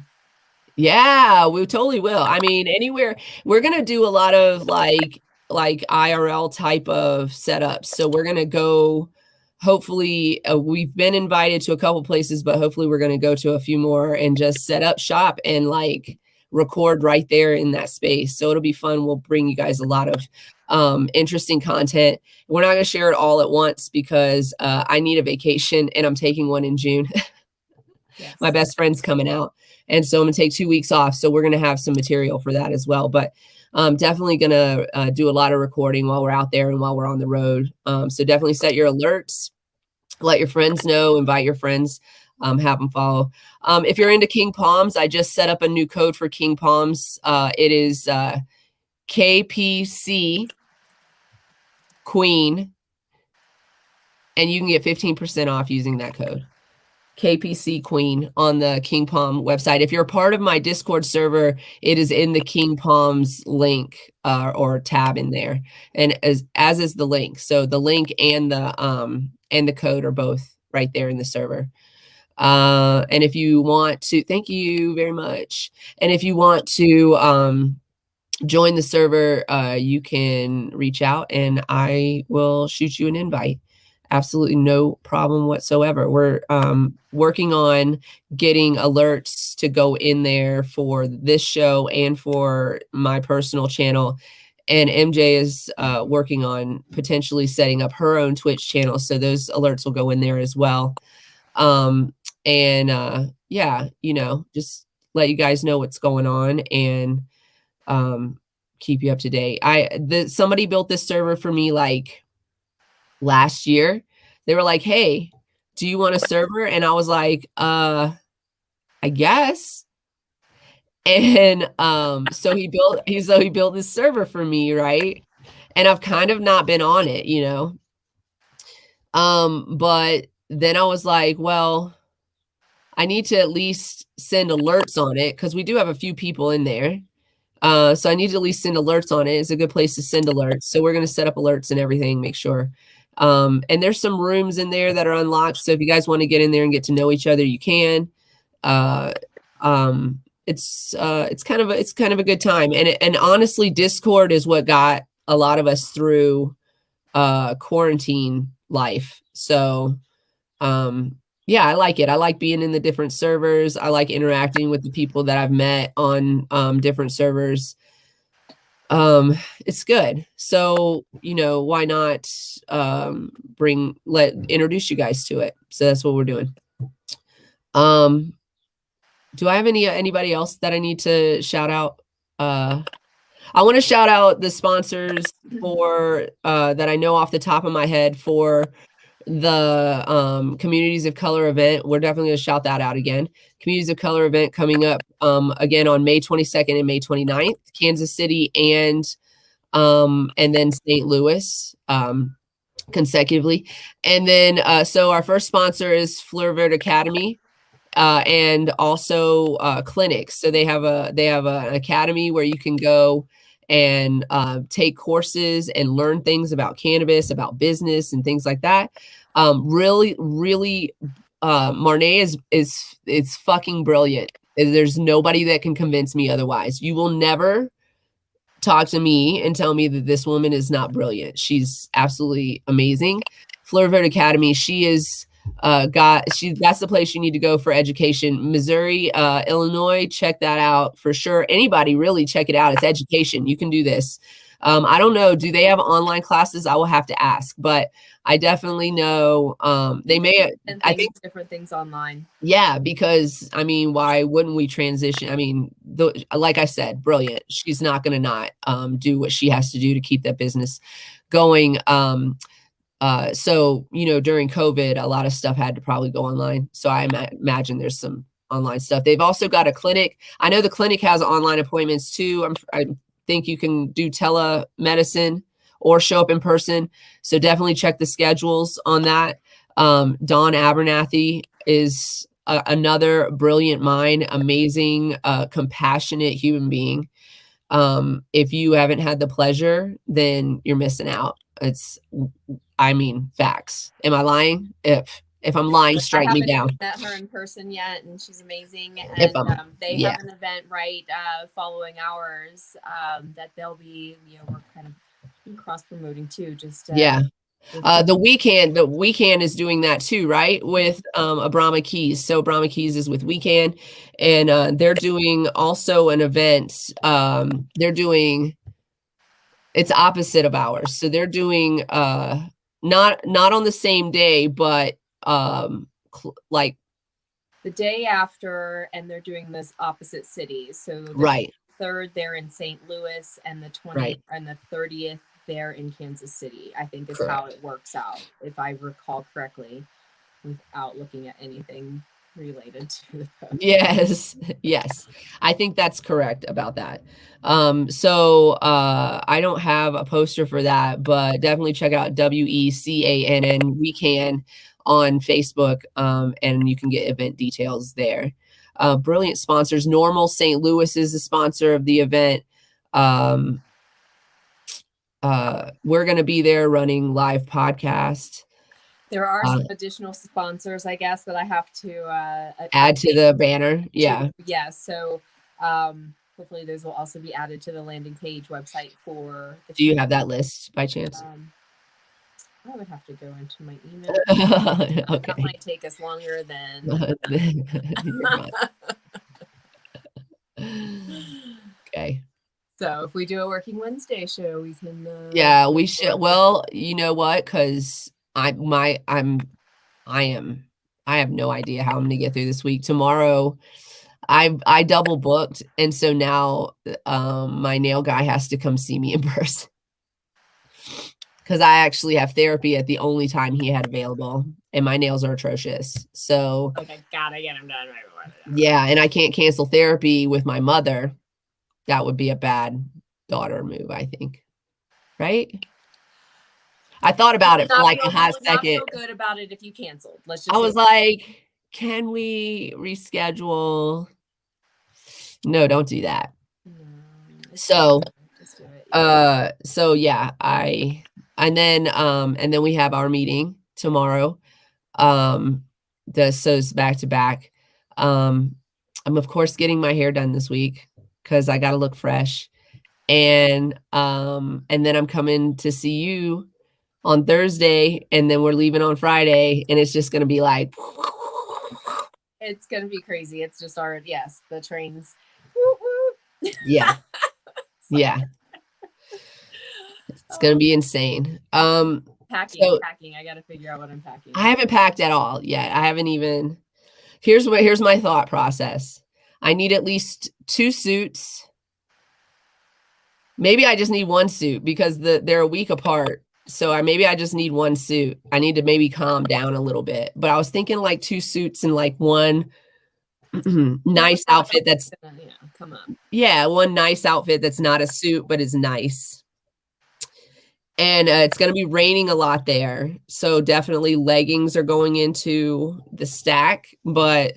Yeah, we totally will. I mean, anywhere. We're going to do a lot of like IRL type of setups. So we're going to go, hopefully we've been invited to a couple places, but hopefully we're going to go to a few more and just set up shop and like record right there in that space. So it'll be fun. We'll bring you guys a lot of interesting content. We're not going to share it all at once because I need a vacation and I'm taking one in June. Yes. My best friend's coming out. And so I'm going to take 2 weeks off. So we're going to have some material for that as well. But definitely going to do a lot of recording while we're out there and while we're on the road. So definitely set your alerts. Let your friends know. Invite your friends. Have them follow. If you're into King Palms, I just set up a new code for King Palms. It is KPC Queen. And you can get 15% off using that code. KPC Queen on the King Palm website. If you're a part of my Discord server, it is in the King Palms link or tab in there, and as is the link. So the link and the code are both right there in the server. And if you want to, thank you very much. And if you want to join the server, you can reach out and I will shoot you an invite. Absolutely no problem whatsoever. We're working on getting alerts to go in there for this show and for my personal channel. And MJ is working on potentially setting up her own Twitch channel. So those alerts will go in there as well. Yeah, just let you guys know what's going on and keep you up to date. Somebody built this server for me like last year. They were like, hey, do you want a server? And I was like, I guess. And so he built this server for me, right? And I've kind of not been on it, but then I was like, well, I need to at least send alerts on it because we do have a few people in there. So I need to at least send alerts on it. It's a good place to send alerts. So we're going to set up alerts and everything, make sure. And there's some rooms in there that are unlocked. So if you guys want to get in there and get to know each other, you can. It's kind of a good time. And honestly, Discord is what got a lot of us through quarantine life. So yeah, I like it. I like being in the different servers. I like interacting with the people that I've met on different servers. it's good. So, why not introduce you guys to it. So that's what we're doing. Do I have anybody else that I need to shout out? I want to shout out the sponsors for that I know off the top of my head for the Communities of Color event. We're definitely going to shout that out again. Communities of Color event coming up again on May 22nd and May 29th, Kansas City and then St. Louis consecutively. And then so our first sponsor is Fleur Verde Academy. And also clinics. So they have an academy where you can go and take courses and learn things about cannabis, about business, and things like that. Really, Marnay is fucking brilliant. There's nobody that can convince me otherwise. You will never talk to me and tell me that this woman is not brilliant. She's absolutely amazing. Fleur Verde Academy. She is. That's the place you need to go for education. Missouri, Illinois, check that out for sure. Anybody really check it out. It's education. You can do this. I don't know. Do they have online classes? I will have to ask, but I definitely know they may. I think different things online. Yeah, because I mean, why wouldn't we transition? I mean, like I said, brilliant. She's not going to not do what she has to do to keep that business going. So, during COVID, a lot of stuff had to probably go online. So I imagine there's some online stuff. They've also got a clinic. I know the clinic has online appointments too. I think you can do telemedicine or show up in person. So definitely check the schedules on that. Dawn Abernathy is another brilliant mind, amazing, compassionate human being. If you haven't had the pleasure, then you're missing out. Facts. Am I lying? If I'm lying, strike me down. I haven't met her in person yet, and she's amazing. And they have an event following ours that they'll be, we're kind of cross promoting too. The weekend is doing that too, right? With Abrama Keys. So Abrama Keys is with Weekend, and they're doing also an event. It's opposite of ours. So they're doing not on the same day, but like the day after, and they're doing this opposite cities. So right. 3rd they're in St. Louis, and the 20th and the 30th they're in Kansas City, I think is how it works out, if I recall correctly, without looking at anything related to the post. Yes. I think that's correct about that. So I don't have a poster for that, but definitely check out WECANN Weekend on Facebook, and you can get event details there. Brilliant sponsors. Normal St. Louis is the sponsor of the event. We're going to be there running live podcast. There are some additional sponsors, I guess, that I have to add to the banner. Yeah. So hopefully those will also be added to the landing page website for. Do you have that list by chance? I would have to go into my email. Okay. That might take us longer than. Okay. So if we do a working Wednesday show, we can. We should. Well, you know what? Because I have no idea how I'm going to get through this week. Tomorrow, I double booked, and so now my nail guy has to come see me in person because I actually have therapy at the only time he had available, and my nails are atrocious. So I gotta get them done right away. Yeah, and I can't cancel therapy with my mother. That would be a bad daughter move, I think. Right? I thought about it for like a hot second. I feel good about it if you canceled. I was like, can we reschedule? No, don't do that. So yeah, and then we have our meeting tomorrow. So it's back to back. I'm of course getting my hair done this week because I got to look fresh. And then I'm coming to see you on Thursday, and then we're leaving on Friday, and it's just going to be like. It's going to be crazy. It's just the trains. Yeah. Yeah. It's gonna be insane. Packing, So packing. I got to figure out what I'm packing. I haven't packed at all yet. I haven't even. Here's my thought process. I need at least 2 suits. Maybe I just need 1 suit because they're a week apart. So maybe I just need 1 suit. I need to maybe calm down a little bit. But I was thinking like 2 suits and like one nice outfit that's come up. Yeah, one nice outfit that's not a suit but is nice. And it's going to be raining a lot there. So definitely leggings are going into the stack, but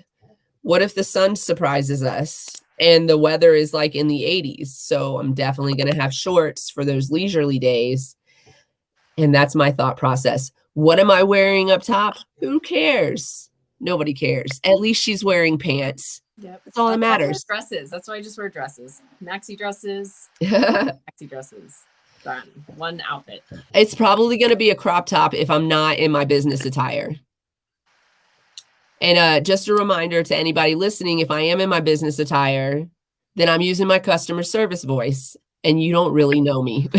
what if the sun surprises us and the weather is like in the 80s? So I'm definitely going to have shorts for those leisurely days. And that's my thought process. What am I wearing up top? Who cares? Nobody cares. At least she's wearing pants. Yep. That's all that matters. Dresses. That's why I just wear dresses. Maxi dresses. Maxi dresses. Done. One outfit. It's probably going to be a crop top if I'm not in my business attire. And just a reminder to anybody listening, if I am in my business attire, then I'm using my customer service voice and you don't really know me.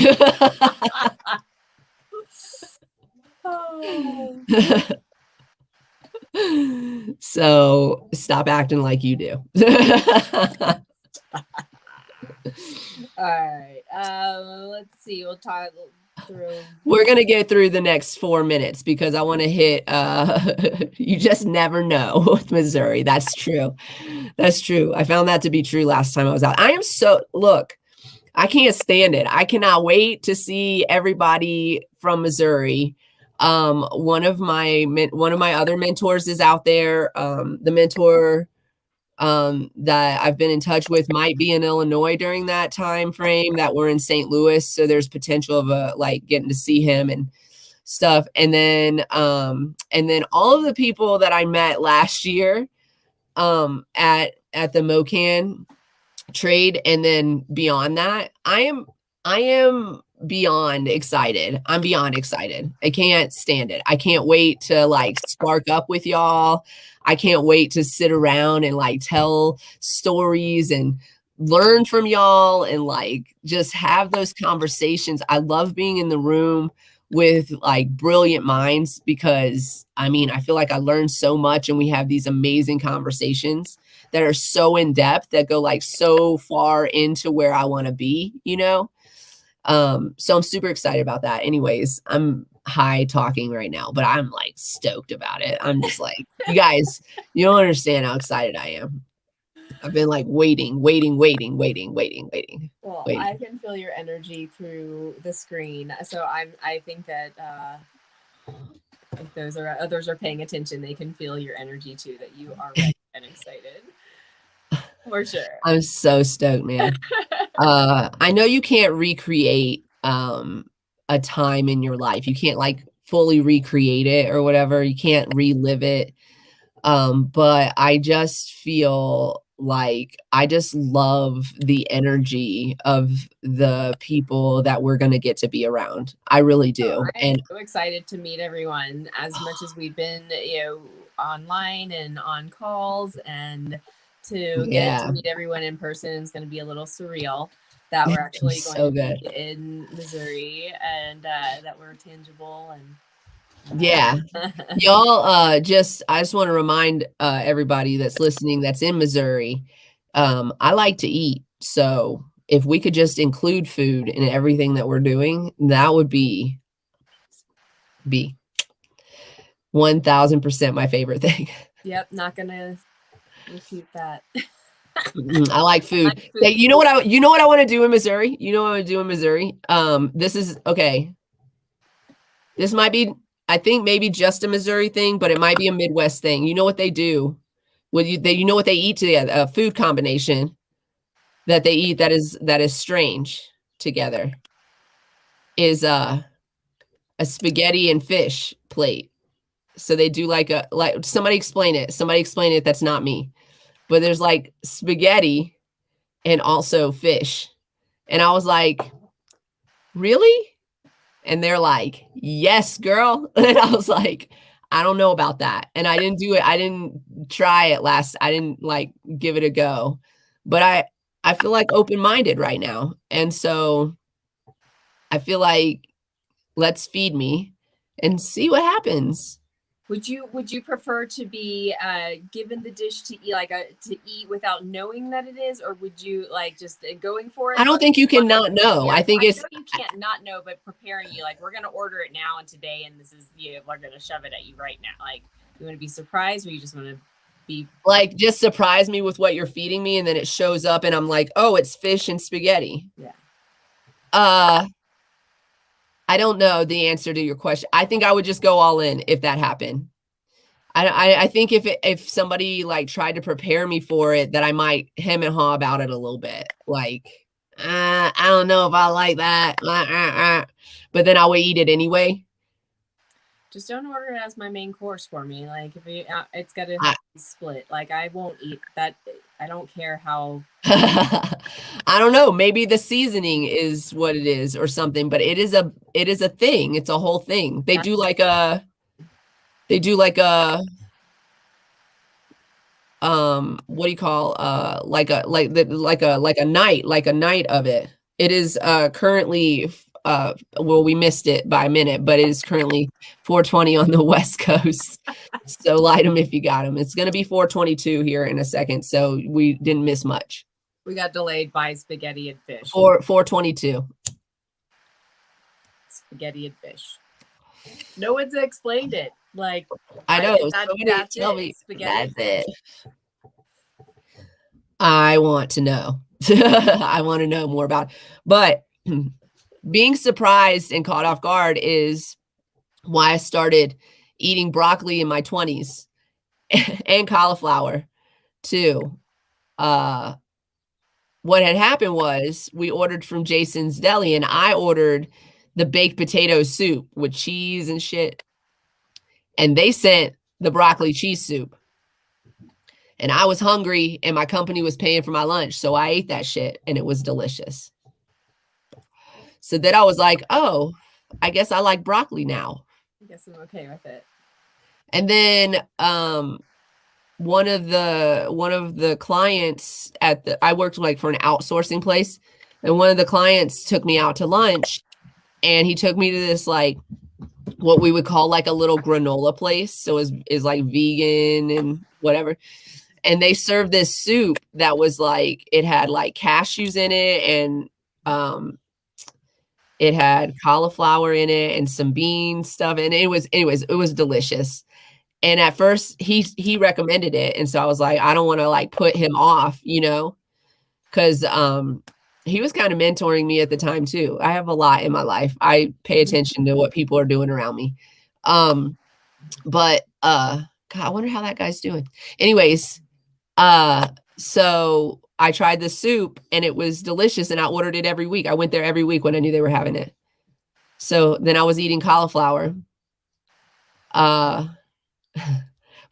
So stop acting like you do. All right. Let's see. We'll talk through. We're going to get through the next 4 minutes because I want to hit, you just never know with Missouri. That's true. That's true. I found that to be true last time I was out. Look, I can't stand it. I cannot wait to see everybody from Missouri. One of my other mentors is out there. The mentor that I've been in touch with might be in Illinois during that time frame that we're in St. Louis. So there's potential of like getting to see him and stuff. And then all of the people that I met last year at the MoCan trade. And then beyond that, I am beyond excited. I'm beyond excited. I can't stand it. I can't wait to like spark up with y'all. I can't wait to sit around and like tell stories and learn from y'all and like just have those conversations. I love being in the room with like brilliant minds because I mean, I feel like I learned so much and we have these amazing conversations that are so in depth that go like so far into where I want to be, you know? So I'm super excited about that. Anyways, I'm high talking right now, but I'm like stoked about it. I'm just like, you guys, you don't understand how excited I am. I've been like waiting. Well, waiting. I can feel your energy through the screen. So I think that if others are paying attention, they can feel your energy too, that you are ready and excited. For sure. I'm so stoked, man. I know you can't recreate a time in your life. You can't like fully recreate it or whatever. You can't relive it. But I just feel like I just love the energy of the people that we're going to get to be around. I really do. I'm so excited to meet everyone as much as we've been, online and on calls, and to get to meet everyone in person is going to be a little surreal that we're actually going to be in Missouri and that we're tangible and y'all I just want to remind everybody that's listening that's in Missouri, I like to eat, so if we could just include food in everything that we're doing, that would be 1000% my favorite thing. Yep, not gonna repeat that. I like food. Hey, you know what I want to do in Missouri? This is okay. This might be, I think maybe just a Missouri thing, but it might be a Midwest thing. You know what they do? You know what they eat together? A food combination that they eat that is strange together is a spaghetti and fish plate. So they do like somebody explain it. That's not me. But there's like spaghetti and also fish. And I was like, really? And they're like, yes, girl. And I was like, I don't know about that. And I didn't do it. I didn't try it I didn't like give it a go. But I feel like open-minded right now. And so I feel like let's feed me and see what happens. Would you prefer to be given the dish to eat, like to eat without knowing that it is, or would you like just going for it? I don't think you can not know. Yeah, I think I it's know you can't not know, but preparing you, like, we're gonna order it now and today, and this is we're gonna shove it at you right now. Like, you want to be surprised, or you just want to be like, just surprise me with what you're feeding me, and then it shows up, and I'm like, oh, it's fish and spaghetti. Yeah. I don't know the answer to your question. I think I would just go all in if that happened. I think if somebody like tried to prepare me for it, that I might hem and haw about it a little bit. Like, I don't know if I like that. But then I would eat it anyway. Just don't order it as my main course for me. Like, if it's got to be split. Like, I won't eat that. I don't care how. I don't know. Maybe the seasoning is what it is or something, but it is a thing. It's a whole thing. They do like a what do you call like a night of it. It is currently well, we missed it by a minute, but it is currently 4:20 on the West Coast. So light them if you got them. It's going to be 4:22 here in a second, so we didn't miss much. We got delayed by spaghetti and fish. 4:22. Spaghetti and fish. No one's explained it. Like, I know. That's tell me. Spaghetti. That's it. I want to know. I want to know more about it. But being surprised and caught off guard is why I started eating broccoli in my 20s and cauliflower too. What had happened was we ordered from Jason's Deli, and I ordered the baked potato soup with cheese and shit. And they sent the broccoli cheese soup. And I was hungry, and my company was paying for my lunch, so I ate that shit, and it was delicious. So then I was like, oh, I guess I like broccoli now. I guess I'm okay with it. And then one of the clients I worked like for an outsourcing place, and one of the clients took me out to lunch, and he took me to this like what we would call like a little granola place. So is like vegan and whatever. And they served this soup that was like, it had like cashews in it, and it had cauliflower in it and some bean stuff. And it was delicious. And at first he recommended it. And so I was like, I don't want to like put him off, because he was kind of mentoring me at the time too. I have a lot in my life. I pay attention to what people are doing around me. But God, I wonder how that guy's doing. Anyways, so I tried the soup and it was delicious, and I ordered it every week. I went there every week when I knew they were having it. So then I was eating cauliflower.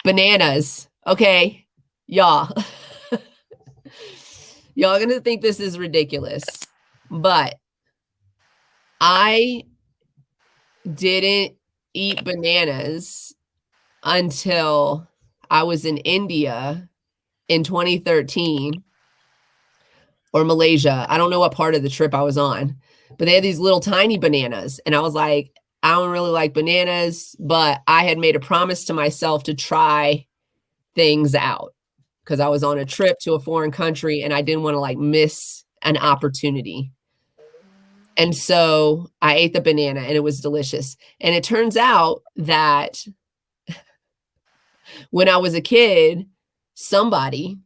Bananas. Okay, y'all. Y'all are gonna think this is ridiculous, but I didn't eat bananas until I was in India in 2013 or Malaysia. I don't know what part of the trip I was on, but they had these little tiny bananas. And I was like, I don't really like bananas, but I had made a promise to myself to try things out because I was on a trip to a foreign country and I didn't want to like miss an opportunity. And so I ate the banana and it was delicious. And it turns out that when I was a kid, somebody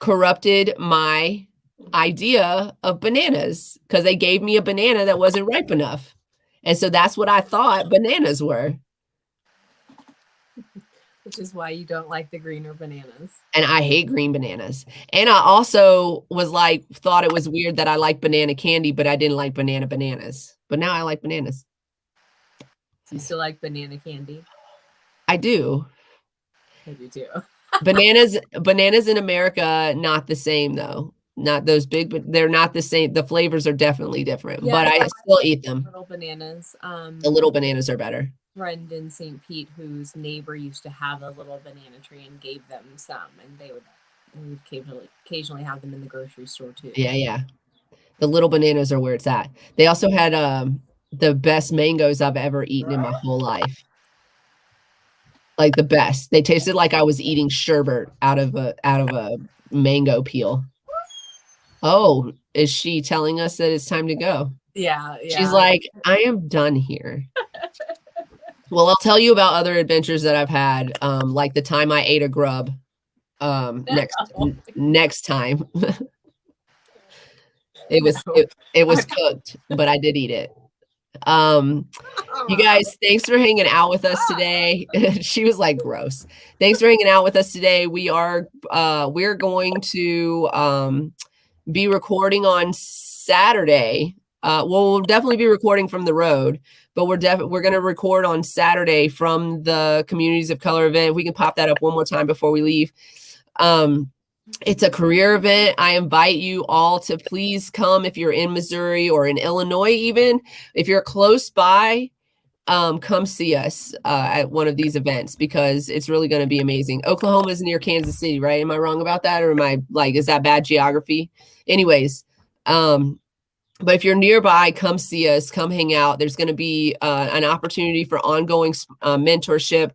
corrupted my idea of bananas because they gave me a banana that wasn't ripe enough. And so that's what I thought bananas were. Which is why you don't like the greener bananas. And I hate green bananas. And I also was like, thought it was weird that I like banana candy, but I didn't like bananas. But now I like bananas. Do you still like banana candy? I do. I do too. Bananas in America, not the same though. Not those big, but they're not the same. The flavors are definitely different, but I still eat them. Little bananas. The little bananas are better. Friend in St. Pete whose neighbor used to have a little banana tree and gave them some, and we would occasionally have them in the grocery store too. Yeah. The little bananas are where it's at. They also had the best mangoes I've ever eaten in my whole life. Like the best. They tasted like I was eating sherbet out of a mango peel. Oh, is she telling us that it's time to go? Yeah. She's like, I am done here. Well, I'll tell you about other adventures that I've had, like the time I ate a grub. Next time. It was cooked, but I did eat it. You guys, thanks for hanging out with us today. She was like, gross. Thanks for hanging out with us today. We're going to be recording on Saturday. We'll definitely be recording from the road, but we're going to record on Saturday from the Communities of Color event. We can pop that up one more time before we leave. It's a career event. I invite you all to please come if you're in Missouri or in Illinois, even if you're close by, come see us at one of these events because it's really going to be amazing. Oklahoma is near Kansas City, right? Am I wrong about that? Or am I like, is that bad geography? Anyways, but if you're nearby, come see us, come hang out. There's going to be an opportunity for ongoing mentorship,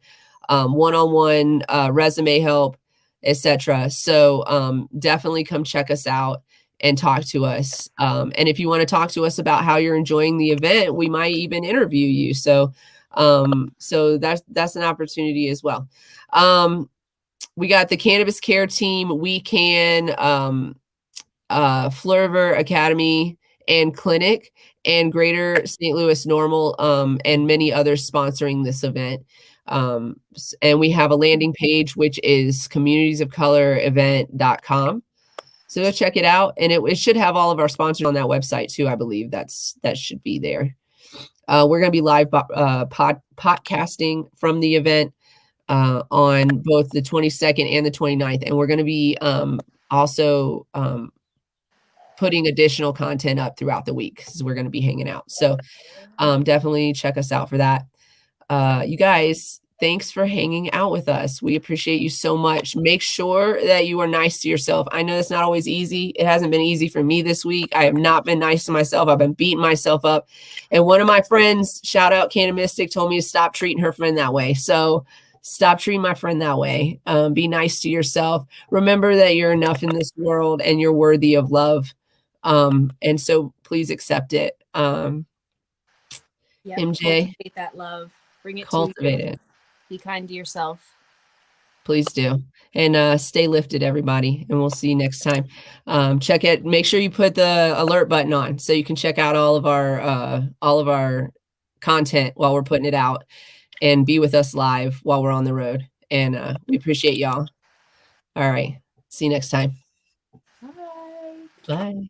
one-on-one resume help, etc. So definitely come check us out and talk to us. And if you want to talk to us about how you're enjoying the event, we might even interview you. So that's an opportunity as well. We got the Cannabis Care Team, We Can, Flurver Academy and Clinic, and Greater St. Louis Normal, and many others sponsoring this event. And we have a landing page, which is communitiesofcolorevent.com. So go check it out. And it should have all of our sponsors on that website too. I believe that should be there. We're going to be live podcasting from the event on both the 22nd and the 29th. And we're going to be also putting additional content up throughout the week because we're going to be hanging out. So definitely check us out for that. You guys, thanks for hanging out with us. We appreciate you so much. Make sure that you are nice to yourself. I know it's not always easy. It hasn't been easy for me this week. I have not been nice to myself. I've been beating myself up. And one of my friends, shout out Canamistic, told me to stop treating her friend that way. So stop treating my friend that way. Be nice to yourself. Remember that you're enough in this world and you're worthy of love. And so please accept it. MJ, cultivate that love. Bring it cultivate to you. It. Be kind to yourself. Please do. And stay lifted, everybody. And we'll see you next time. Check it. Make sure you put the alert button on so you can check out all of our content while we're putting it out and be with us live while we're on the road. And we appreciate y'all. All right. See you next time. Bye. Bye.